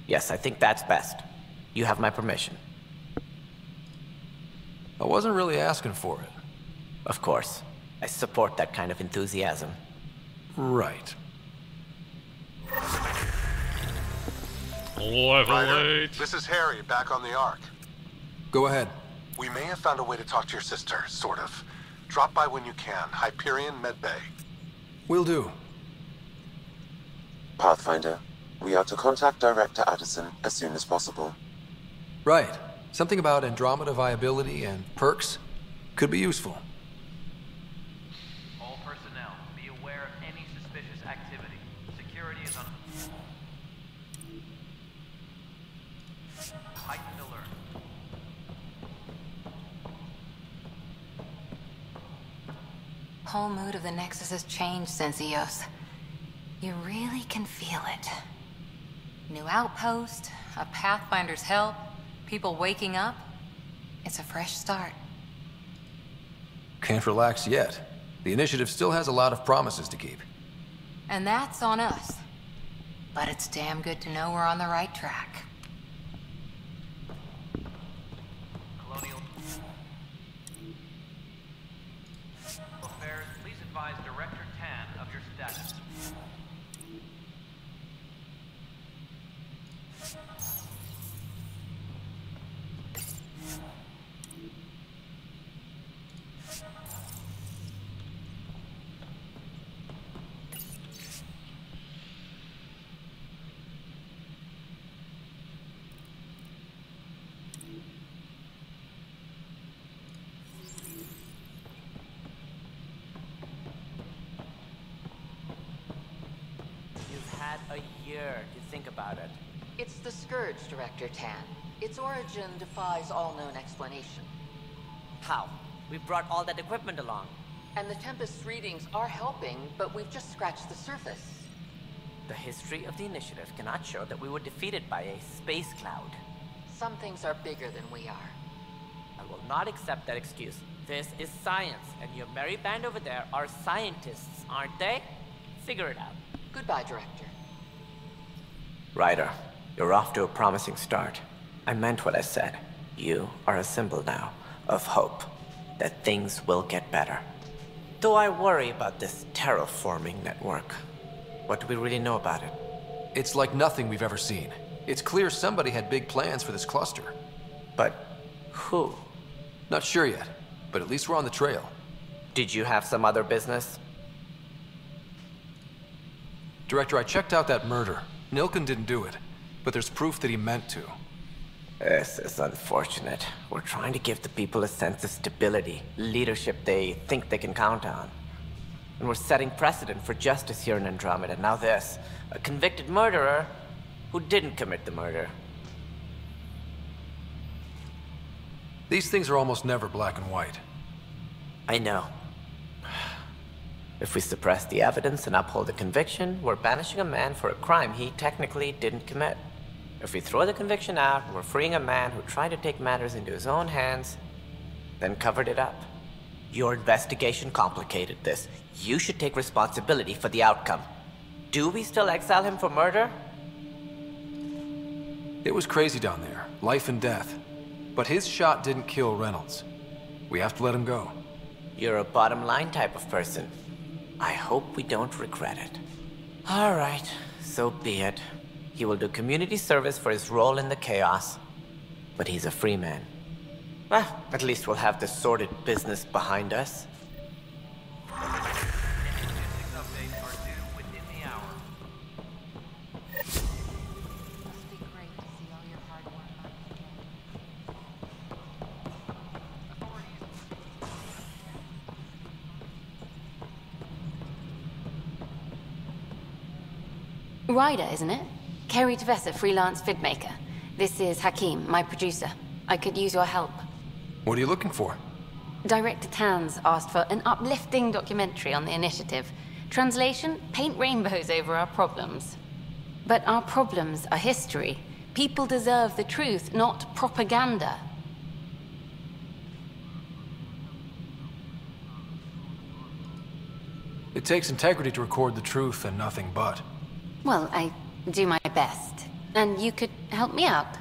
Yes, I think that's best. You have my permission. I wasn't really asking for it. Of course. I support that kind of enthusiasm. Right. Level 8. This is Harry, back on the Ark. Go ahead. We may have found a way to talk to your sister, sort of. Drop by when you can. Hyperion Medbay. Will do. Pathfinder, we are to contact Director Addison as soon as possible. Right. Something about Andromeda viability and perks could be useful. All personnel, be aware of any suspicious activity. Security is on heightened alert. Whole mood of the Nexus has changed since Eos. You really can feel it. New outpost, a Pathfinder's help, people waking up. It's a fresh start. Can't relax yet. The initiative still has a lot of promises to keep. And that's on us. But it's damn good to know we're on the right track. Colonial Affairs, please advise Director Tan of your status. A year to think about it. It's the Scourge, Director Tan. Its origin defies all known explanation. How? We brought all that equipment along. And the Tempest's readings are helping, but we've just scratched the surface. The history of the initiative cannot show that we were defeated by a space cloud. Some things are bigger than we are. I will not accept that excuse. This is science, and your merry band over there are scientists, aren't they? Figure it out. Goodbye, Director. Ryder, you're off to a promising start. I meant what I said. You are a symbol now of hope that things will get better. Though I worry about this terraforming network. What do we really know about it? It's like nothing we've ever seen. It's clear somebody had big plans for this cluster. But who? Not sure yet, but at least we're on the trail. Did you have some other business? Director, I checked out that murder. Nilken didn't do it, but there's proof that he meant to. This is unfortunate. We're trying to give the people a sense of stability, leadership they think they can count on. And we're setting precedent for justice here in Andromeda. Now this, a convicted murderer who didn't commit the murder. These things are almost never black and white. I know. If we suppress the evidence and uphold the conviction, we're banishing a man for a crime he technically didn't commit. If we throw the conviction out, we're freeing a man who tried to take matters into his own hands, then covered it up. Your investigation complicated this. You should take responsibility for the outcome. Do we still exile him for murder? It was crazy down there, life and death. But his shot didn't kill Reynolds. We have to let him go. You're a bottom line type of person. I hope we don't regret it. All right, so be it. He will do community service for his role in the chaos. But he's a free man. Well, at least we'll have the sordid business behind us. Ryder, isn't it? Kerry Tavessa, freelance vidmaker. This is Hakim, my producer. I could use your help. What are you looking for? Director Tanz asked for an uplifting documentary on the initiative. Translation, paint rainbows over our problems. But our problems are history. People deserve the truth, not propaganda. It takes integrity to record the truth and nothing but. Well, I do my best. And you could help me out.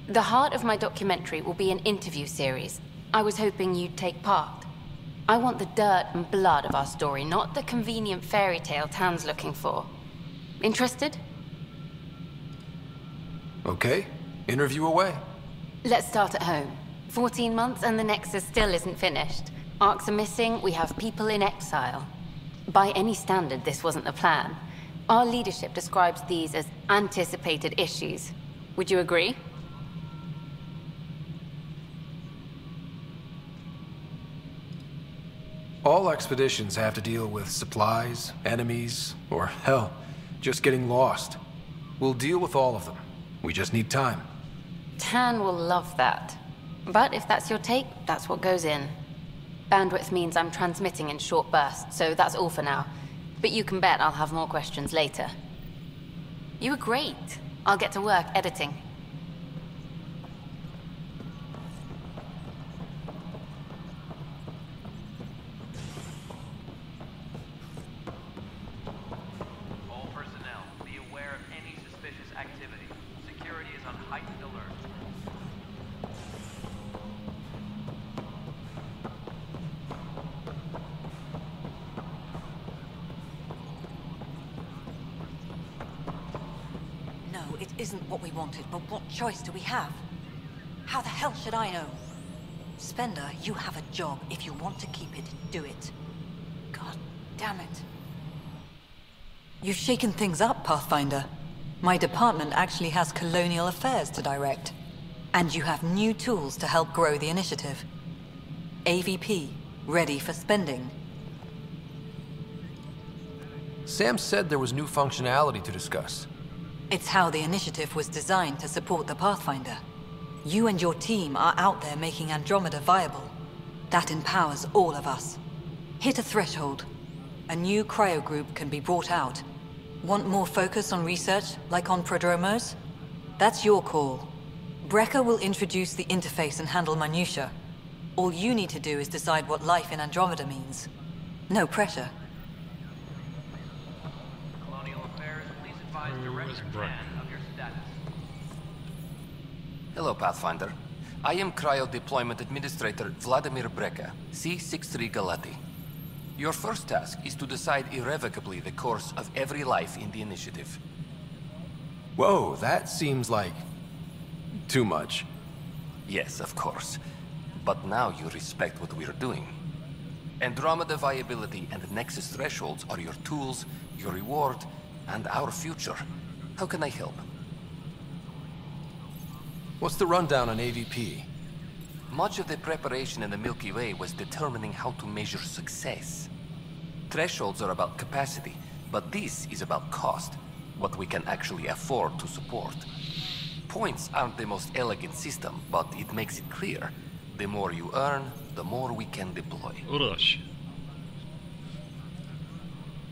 The heart of my documentary will be an interview series. I was hoping you'd take part. I want the dirt and blood of our story, not the convenient fairy tale Tan's looking for. Interested? Okay, interview away. Let's start at home. 14 months and the Nexus still isn't finished. Arcs are missing, we have people in exile. By any standard, this wasn't the plan. Our leadership describes these as anticipated issues. Would you agree? All expeditions have to deal with supplies, enemies, or hell, just getting lost. We'll deal with all of them. We just need time. Tan will love that. But if that's your take, that's what goes in. Bandwidth means I'm transmitting in short bursts, so that's all for now. But you can bet I'll have more questions later. You were great. I'll get to work editing. All personnel, be aware of any suspicious activity. Security is on heightened alert. No, it isn't what we wanted, but what choice do we have? How the hell should I know? Spender, you have a job. If you want to keep it, do it. God damn it. You've shaken things up, Pathfinder. My department actually has colonial affairs to direct. And you have new tools to help grow the initiative. AVP, ready for spending. Sam said there was new functionality to discuss. It's how the initiative was designed to support the Pathfinder. You and your team are out there making Andromeda viable. That empowers all of us. Hit a threshold. A new cryo group can be brought out. Want more focus on research, like on prodromos? That's your call. Brecker will introduce the interface and handle minutiae. All you need to do is decide what life in Andromeda means. No pressure. Colonial Affairs, please advise Director Tan of your status. Hello, Pathfinder. I am Cryo Deployment Administrator Vladimir Brecker, C-63 Galati. Your first task is to decide irrevocably the course of every life in the initiative. Whoa, that seems like... too much. Yes, of course. But now you respect what we're doing. Andromeda viability and Nexus thresholds are your tools, your reward, and our future. How can I help? What's the rundown on AVP? Much of the preparation in the Milky Way was determining how to measure success. Thresholds are about capacity, but this is about cost, what we can actually afford to support. Points aren't the most elegant system, but it makes it clear. The more you earn, the more we can deploy. Uroš.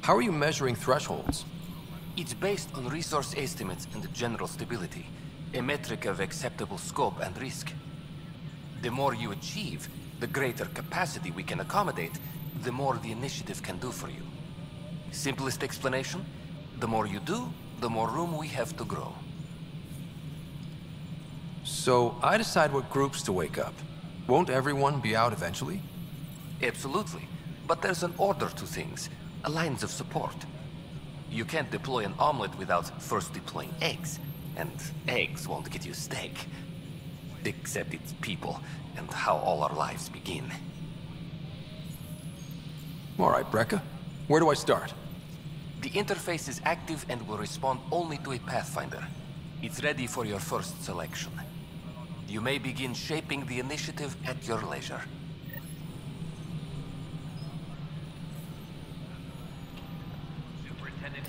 How are you measuring thresholds? It's based on resource estimates and general stability, a metric of acceptable scope and risk. The more you achieve, the greater capacity we can accommodate, the more the initiative can do for you. Simplest explanation, the more you do, the more room we have to grow. So I decide what groups to wake up. Won't everyone be out eventually? Absolutely. But there's an order to things, lines of support. You can't deploy an omelet without first deploying eggs. And eggs won't get you steak. Except it's people, and how all our lives begin. All right, Brekka. Where do I start? The interface is active and will respond only to a Pathfinder. It's ready for your first selection. You may begin shaping the initiative at your leisure. Superintendent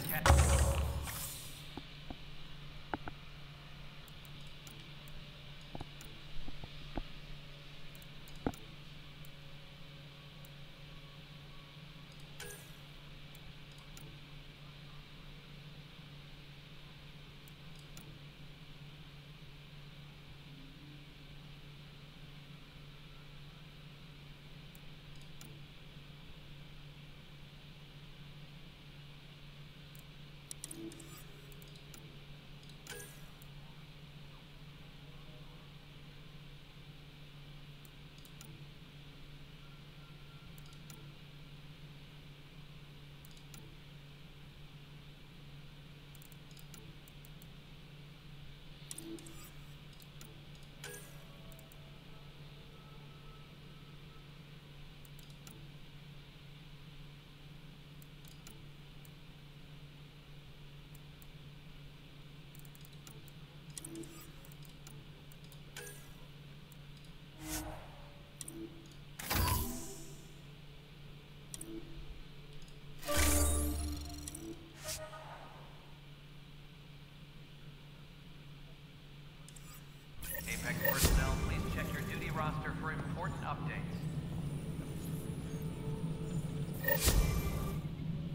Apex personnel, please check your duty roster for important updates.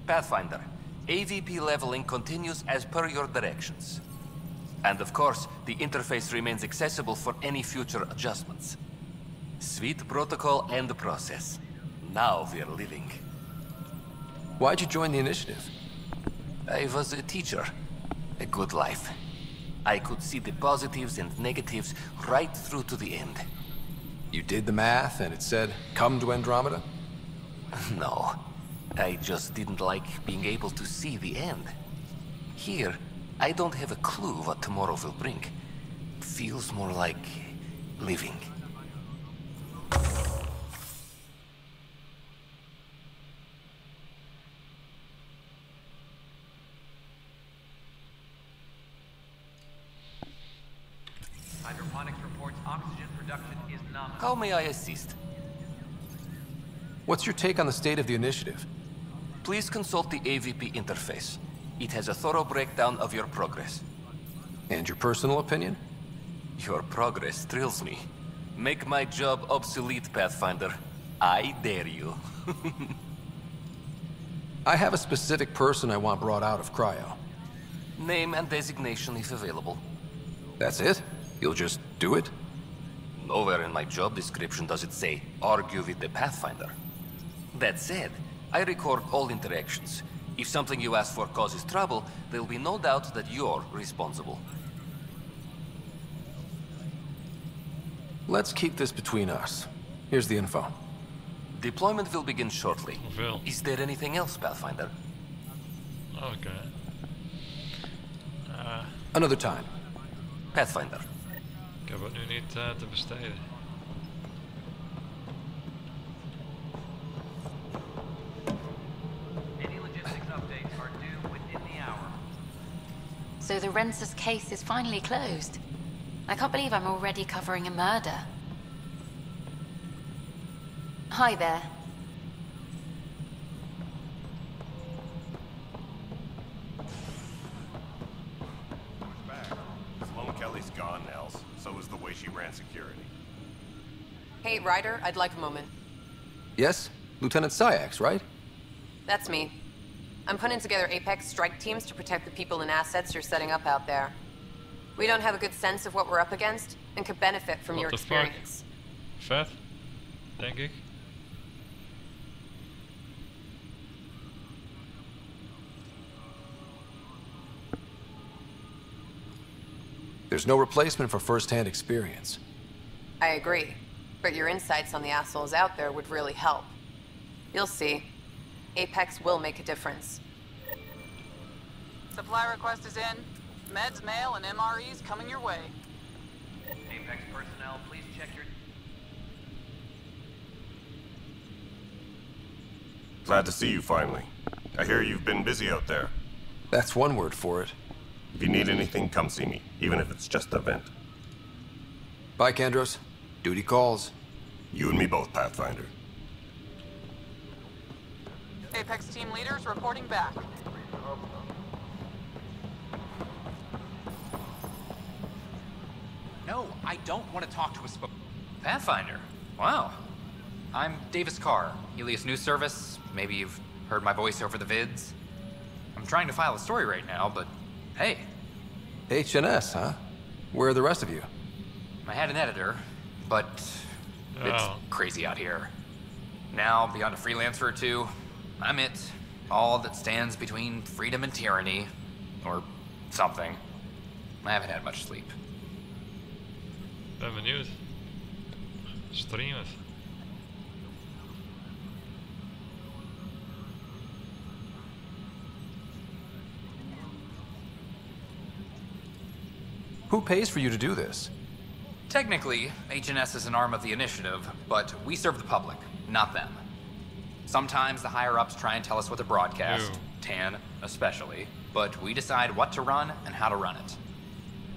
Pathfinder, AVP leveling continues as per your directions. And of course, the interface remains accessible for any future adjustments. Sweet protocol and process. Now we're living. Why'd you join the initiative? I was a teacher. A good life. I could see the positives and negatives right through to the end. You did the math and it said, come to Andromeda? No. I just didn't like being able to see the end. Here, I don't have a clue what tomorrow will bring. Feels more like living. Hydroponics reports oxygen production is nominal. How may I assist? What's your take on the state of the initiative? Please consult the AVP interface. It has a thorough breakdown of your progress. And your personal opinion? Your progress thrills me. Make my job obsolete, Pathfinder. I dare you. I have a specific person I want brought out of cryo. Name and designation if available. That's it? You'll just do it? Nowhere in my job description does it say, argue with the Pathfinder. That said, I record all interactions. If something you ask for causes trouble, there'll be no doubt that you're responsible. Let's keep this between us. Here's the info. Deployment will begin shortly. Veel. Is there anything else, Pathfinder? Okay. Another time. Pathfinder. Ik heb het nu niet te besteden. Any logistics updates are due within the hour. So the Rensis case is finally closed. I can't believe I'm already covering a murder. Hi there. Sloan Kelly's gone, Nels. So is the way she ran security. Hey, Ryder, I'd like a moment. Yes? Lieutenant Syax, right? That's me. I'm putting together Apex strike teams to protect the people and assets you're setting up out there. We don't have a good sense of what we're up against, and could benefit from your experience. Vet, denk ik. There's no replacement for first-hand experience. I agree, but your insights on the assholes out there would really help. You'll see. Apex will make a difference. Supply request is in. Meds, mail, and MREs coming your way. Apex personnel, please check your... Glad to see you finally. I hear you've been busy out there. That's one word for it. If you need anything, come see me, even if it's just a vent. Bye, Kandros. Duty calls. You and me both, Pathfinder. Apex team leaders reporting back. No, I don't want to talk to a Pathfinder? Wow. I'm Davis Carr, Helios News Service. Maybe you've heard my voice over the vids. I'm trying to file a story right now, but hey. HNS, huh? Where are the rest of you? I had an editor, but it's crazy out here. Now, beyond a freelancer or two, I'm it. All that stands between freedom and tyranny. Or something. I haven't had much sleep. Vem är news? Streamet. Who pays for you to do this? Technically, HNS is an arm of the initiative, but we serve the public, not them. Sometimes the higher-ups try and tell us what to broadcast, Tan especially, but we decide what to run and how to run it.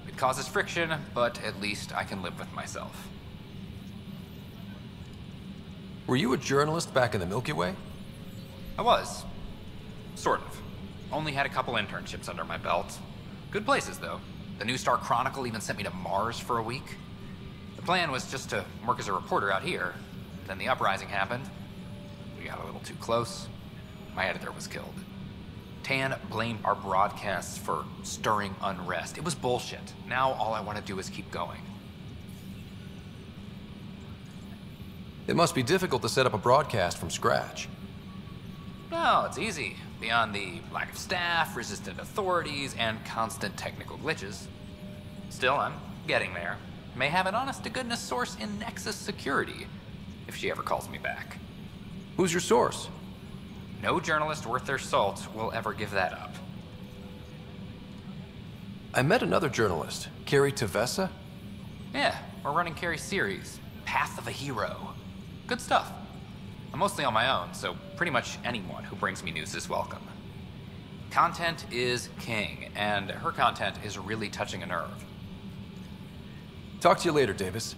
It causes friction, but at least I can live with myself. Were you a journalist back in the Milky Way? I was. Sort of. Only had a couple internships under my belt. Good places, though. The New Star Chronicle even sent me to Mars for a week. The plan was just to work as a reporter out here. Then the uprising happened. We got a little too close. My editor was killed. Tan blamed our broadcasts for stirring unrest. It was bullshit. Now all I want to do is keep going. It must be difficult to set up a broadcast from scratch. No, it's easy. Beyond the lack of staff, resistant authorities, and constant technical glitches. Still, I'm getting there. May have an honest-to-goodness source in Nexus Security, if she ever calls me back. Who's your source? No journalist worth their salt will ever give that up. I met another journalist, Carrie Tavessa. Yeah, we're running Carrie's series, Path of a Hero. Good stuff. I'm mostly on my own, so pretty much anyone who brings me news is welcome. Content is king, and her content is really touching a nerve. Talk to you later, Davis.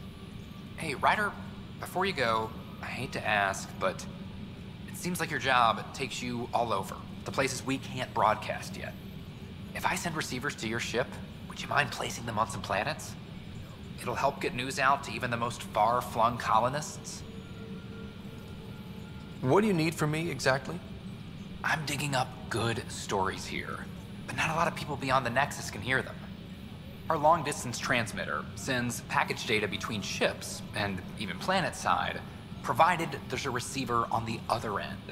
Hey, Ryder, before you go, I hate to ask, but it seems like your job takes you all over, the places we can't broadcast yet. If I send receivers to your ship, would you mind placing them on some planets? It'll help get news out to even the most far-flung colonists. What do you need from me, exactly? I'm digging up good stories here, but not a lot of people beyond the Nexus can hear them. Our long-distance transmitter sends package data between ships, and even planet-side, provided there's a receiver on the other end.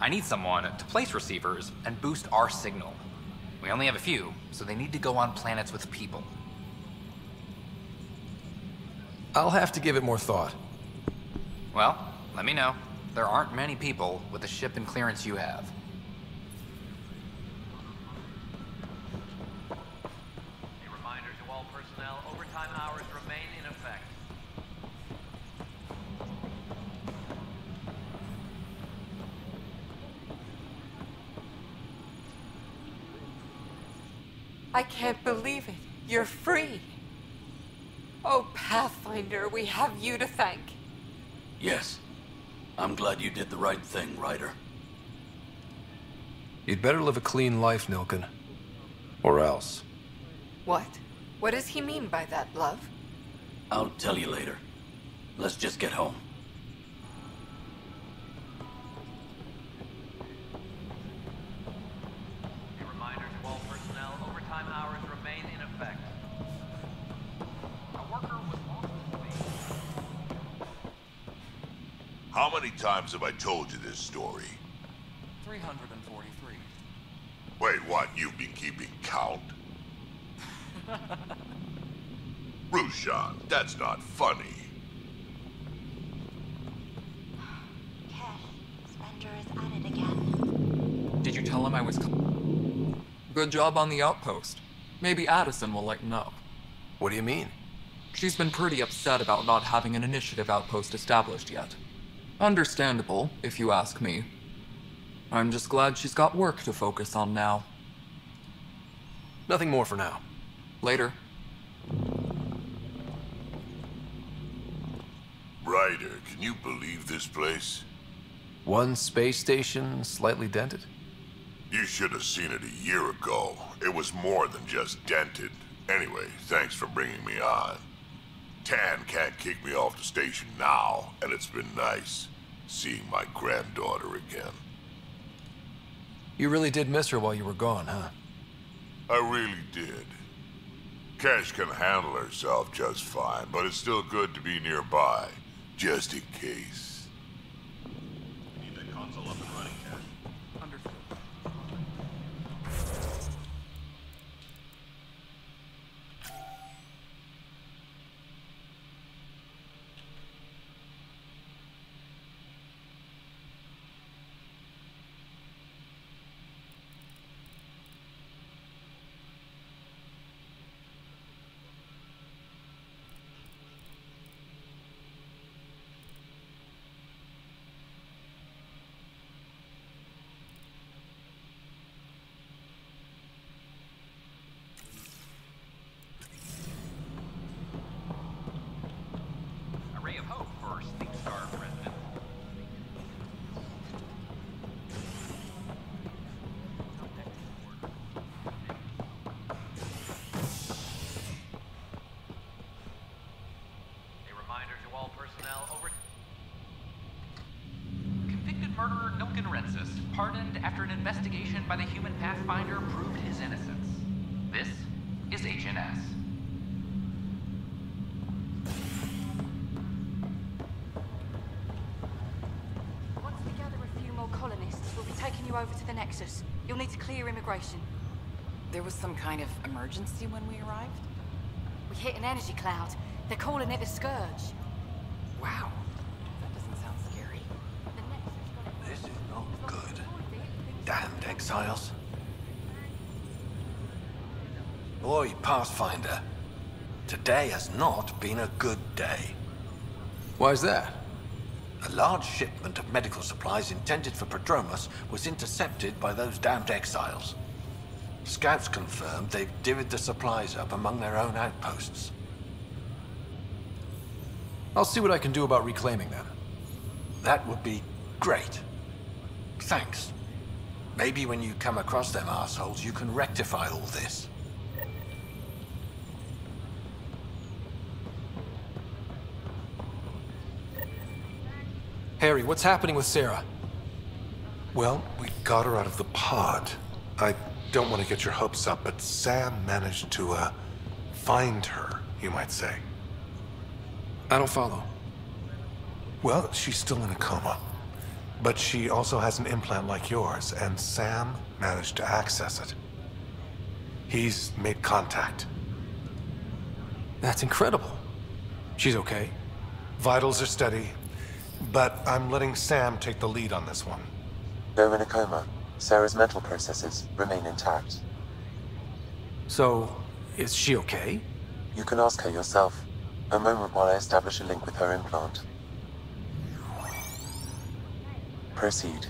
I need someone to place receivers and boost our signal. We only have a few, so they need to go on planets with people. I'll have to give it more thought. Well, let me know. There aren't many people with the ship and clearance you have. A reminder to all personnel, overtime hours remain in effect. I can't believe it. You're free. Oh, Pathfinder, we have you to thank. Yes. I'm glad you did the right thing, Ryder. You'd better live a clean life, Nilken. Or else. What? What does he mean by that, love? I'll tell you later. Let's just get home. A reminder to all personnel, overtime hours remain in effect. A worker was lost in space. How many times have I told you this story? 343. Wait, what? You've been keeping count? Rushan, that's not funny. tell him I was... Good job on the outpost. Maybe Addison will lighten up. What do you mean? She's been pretty upset about not having an initiative outpost established yet. Understandable, if you ask me. I'm just glad she's got work to focus on now. Nothing more for now. Later. Ryder, can you believe this place? One space station, slightly dented? You should have seen it a year ago. It was more than just dented. Anyway, thanks for bringing me on. Tan can't kick me off the station now, and it's been nice seeing my granddaughter again. You really did miss her while you were gone, huh? I really did. Cash can handle herself just fine, but it's still good to be nearby, just in case. Need that console up and running, Cash. Understood. A ray of hope for Sleep Star resident. A reminder to all personnel over... Convicted murderer Nilken Rensis, pardoned after an investigation by the human Pathfinder proved his innocence. This is HNS. Once we gather a few more colonists, we'll be taking you over to the Nexus. You'll need to clear immigration. There was some kind of emergency when we arrived? We hit an energy cloud. They're calling it the Scourge. Wow. That doesn't sound scary. This is not good. Damned exiles. Boy, Pathfinder. Today has not been a good day. Why's that? A large shipment of medical supplies intended for Prodromus was intercepted by those damned exiles. Scouts confirmed they've divvied the supplies up among their own outposts. I'll see what I can do about reclaiming them. That would be great. Thanks. Maybe when you come across them assholes, you can rectify all this. Harry, what's happening with Sarah? Well, we got her out of the pod. I don't want to get your hopes up, but Sam managed to, find her, you might say. I don't follow. Well, she's still in a coma. But she also has an implant like yours, and Sam managed to access it. He's made contact. That's incredible. She's okay? Vitals are steady, but I'm letting Sam take the lead on this one. Though in a coma, Sarah's mental processes remain intact. So, is she okay? You can ask her yourself. A moment while I establish a link with her implant. Proceed.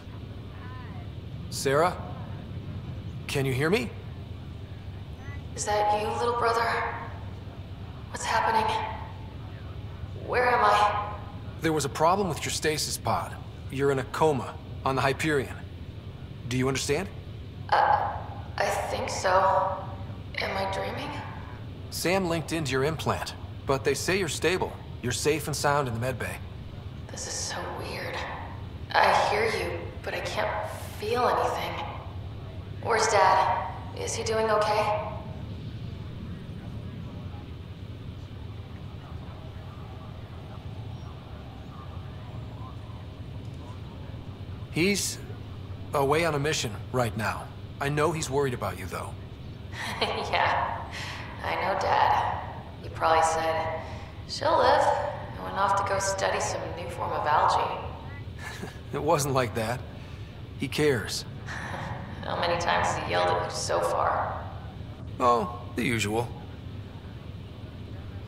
Sarah? Can you hear me? Is that you, little brother? What's happening? Where am I? There was a problem with your stasis pod. You're in a coma on the Hyperion. Do you understand? I think so. Am I dreaming? Sam linked into your implant, but they say you're stable. You're safe and sound in the medbay. This is so weird. I hear you, but I can't feel anything. Where's Dad? Is he doing okay? He's away on a mission right now. I know he's worried about you, though. Yeah, I know Dad. He probably said, she'll live, and went off to go study some new form of algae. It wasn't like that. He cares. How many times has he yelled at you so far? Oh, the usual.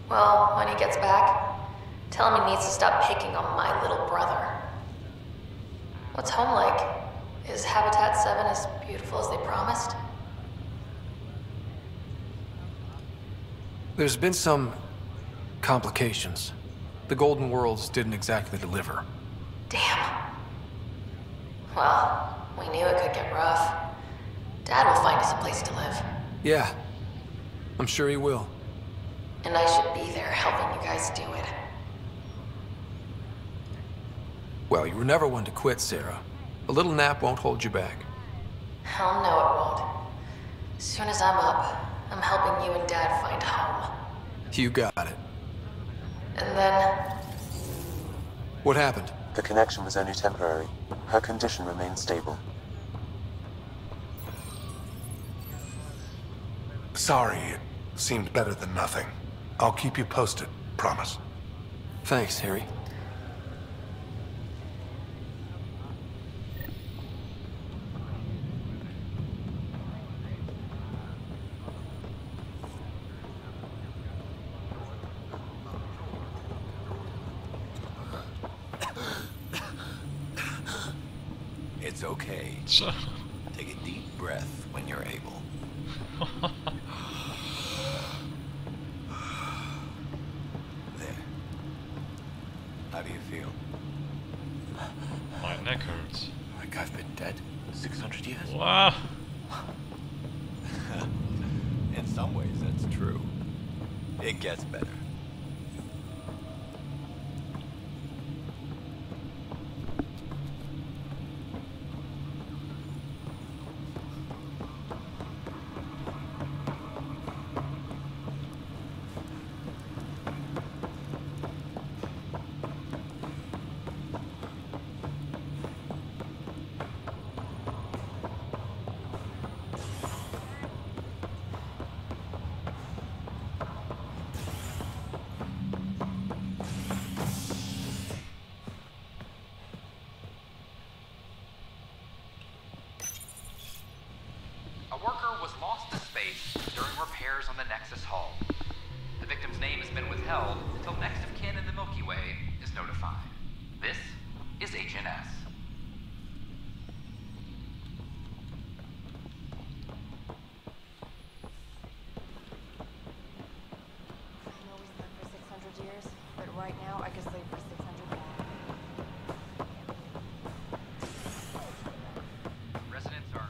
Well, when he gets back, tell him he needs to stop picking on my little brother. What's home like? Is Habitat 7 as beautiful as they promised? There's been some complications. The Golden Worlds didn't exactly deliver. Damn. Well, we knew it could get rough. Dad will find us a place to live. Yeah, I'm sure he will. And I should be there helping you guys do it. Well, you were never one to quit, Sarah. A little nap won't hold you back. Hell no, it won't. As soon as I'm up, I'm helping you and Dad find home. You got it. And then... What happened? The connection was only temporary. Her condition remained stable. Sorry, it seemed better than nothing. I'll keep you posted, promise. Thanks, Harry. It's okay. Take a deep breath when you're able. There. How do you feel? My neck hurts. Like I've been dead 600 years? Wow. In some ways, that's true. It gets better. A worker was lost to space during repairs on the Nexus hull. The victim's name has been withheld until next of kin in the Milky Way is notified. This is Agent S. I know we slept for 600 years, but right now I could sleep for 600 more. Residents are...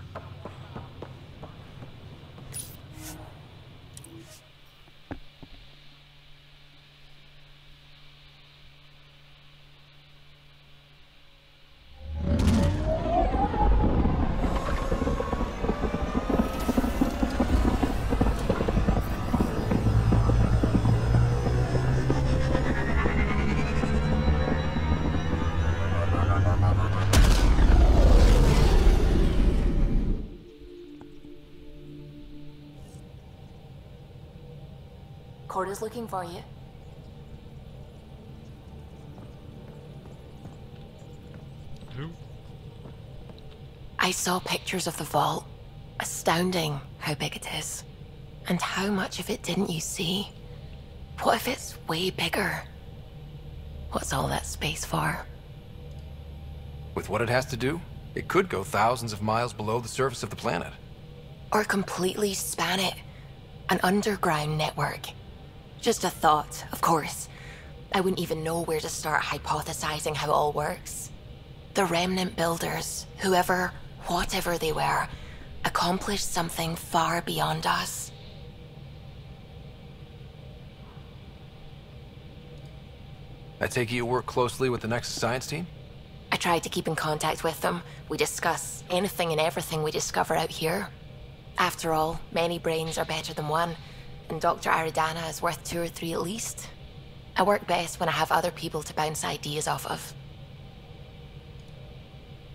Corda's looking for you. Who? I saw pictures of the vault. Astounding how big it is. And how much of it didn't you see? What if it's way bigger? What's all that space for? With what it has to do, it could go thousands of miles below the surface of the planet. Or completely span it. An underground network. Just a thought, of course. I wouldn't even know where to start hypothesizing how it all works. The remnant builders, whoever, whatever they were, accomplished something far beyond us. I take it you work closely with the Nexus science team? I tried to keep in contact with them. We discuss anything and everything we discover out here. After all, many brains are better than one, and Dr. Aridana is worth 2 or 3 at least. I work best when I have other people to bounce ideas off of.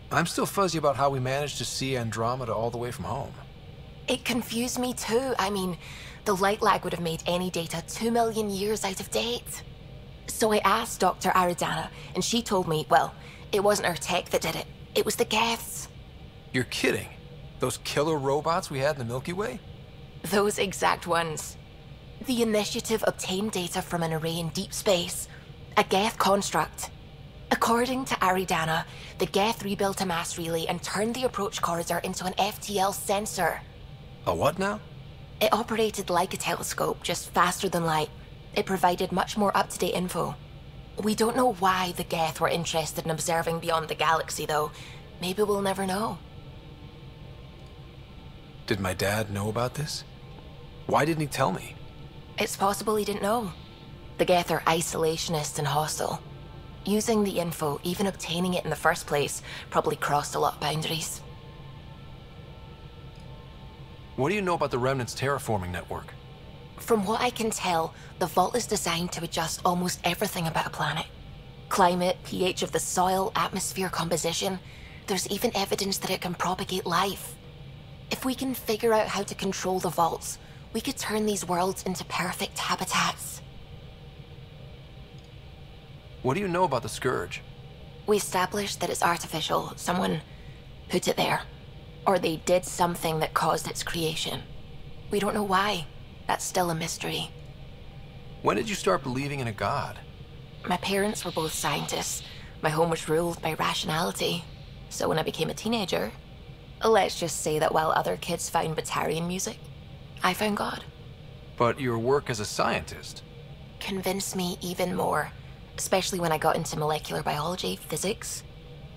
I'm still fuzzy about how we managed to see Andromeda all the way from home. It confused me too. I mean, the light lag would have made any data 2 million years out of date. So I asked Dr. Aridana, and she told me, well, it wasn't her tech that did it. It was the Geths. You're kidding. Those killer robots we had in the Milky Way? Those exact ones. The Initiative obtained data from an array in deep space, a Geth construct. According to Aridana, the Geth rebuilt a mass relay and turned the approach corridor into an FTL sensor. A what now? It operated like a telescope, just faster than light. It provided much more up-to-date info. We don't know why the Geth were interested in observing beyond the galaxy, though. Maybe we'll never know. Did my dad know about this? Why didn't he tell me? It's possible he didn't know. The Geth are isolationist and hostile. Using the info, even obtaining it in the first place, probably crossed a lot of boundaries. What do you know about the Remnant's terraforming network? From what I can tell, the Vault is designed to adjust almost everything about a planet. Climate, pH of the soil, atmosphere composition. There's even evidence that it can propagate life. If we can figure out how to control the Vaults, we could turn these worlds into perfect habitats. What do you know about the Scourge? We established that it's artificial. Someone put it there. Or they did something that caused its creation. We don't know why. That's still a mystery. When did you start believing in a god? My parents were both scientists. My home was ruled by rationality. So when I became a teenager, let's just say that while other kids found Batarian music, I found God. But your work as a scientist Convinced me even more, especially when I got into molecular biology, physics.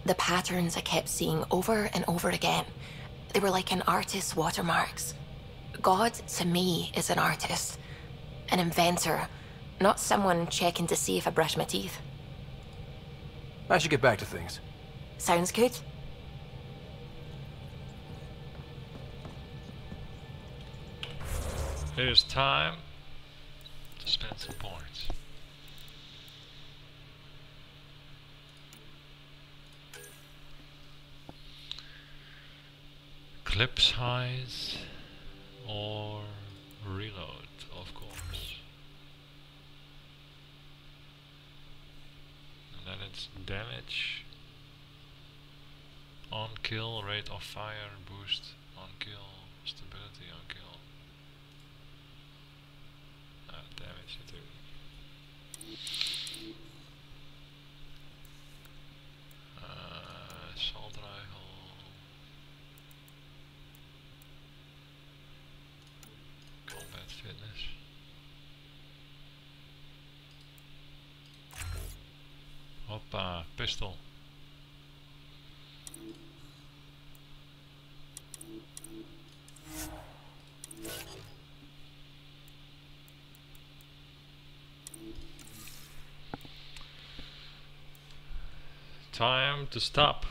The patterns I kept seeing over and over again, they were like an artist's watermarks. God, to me, is an artist, an inventor, not someone checking to see if I brush my teeth. I should get back to things. Sounds good. It is time to spend some points. Clip size or reload, of course. And then it's damage, on kill, rate of fire, boost, on kill, stability, on kill. Damage too. Assault rifle. Combat fitness. Hoppa, pistol. Time to stop.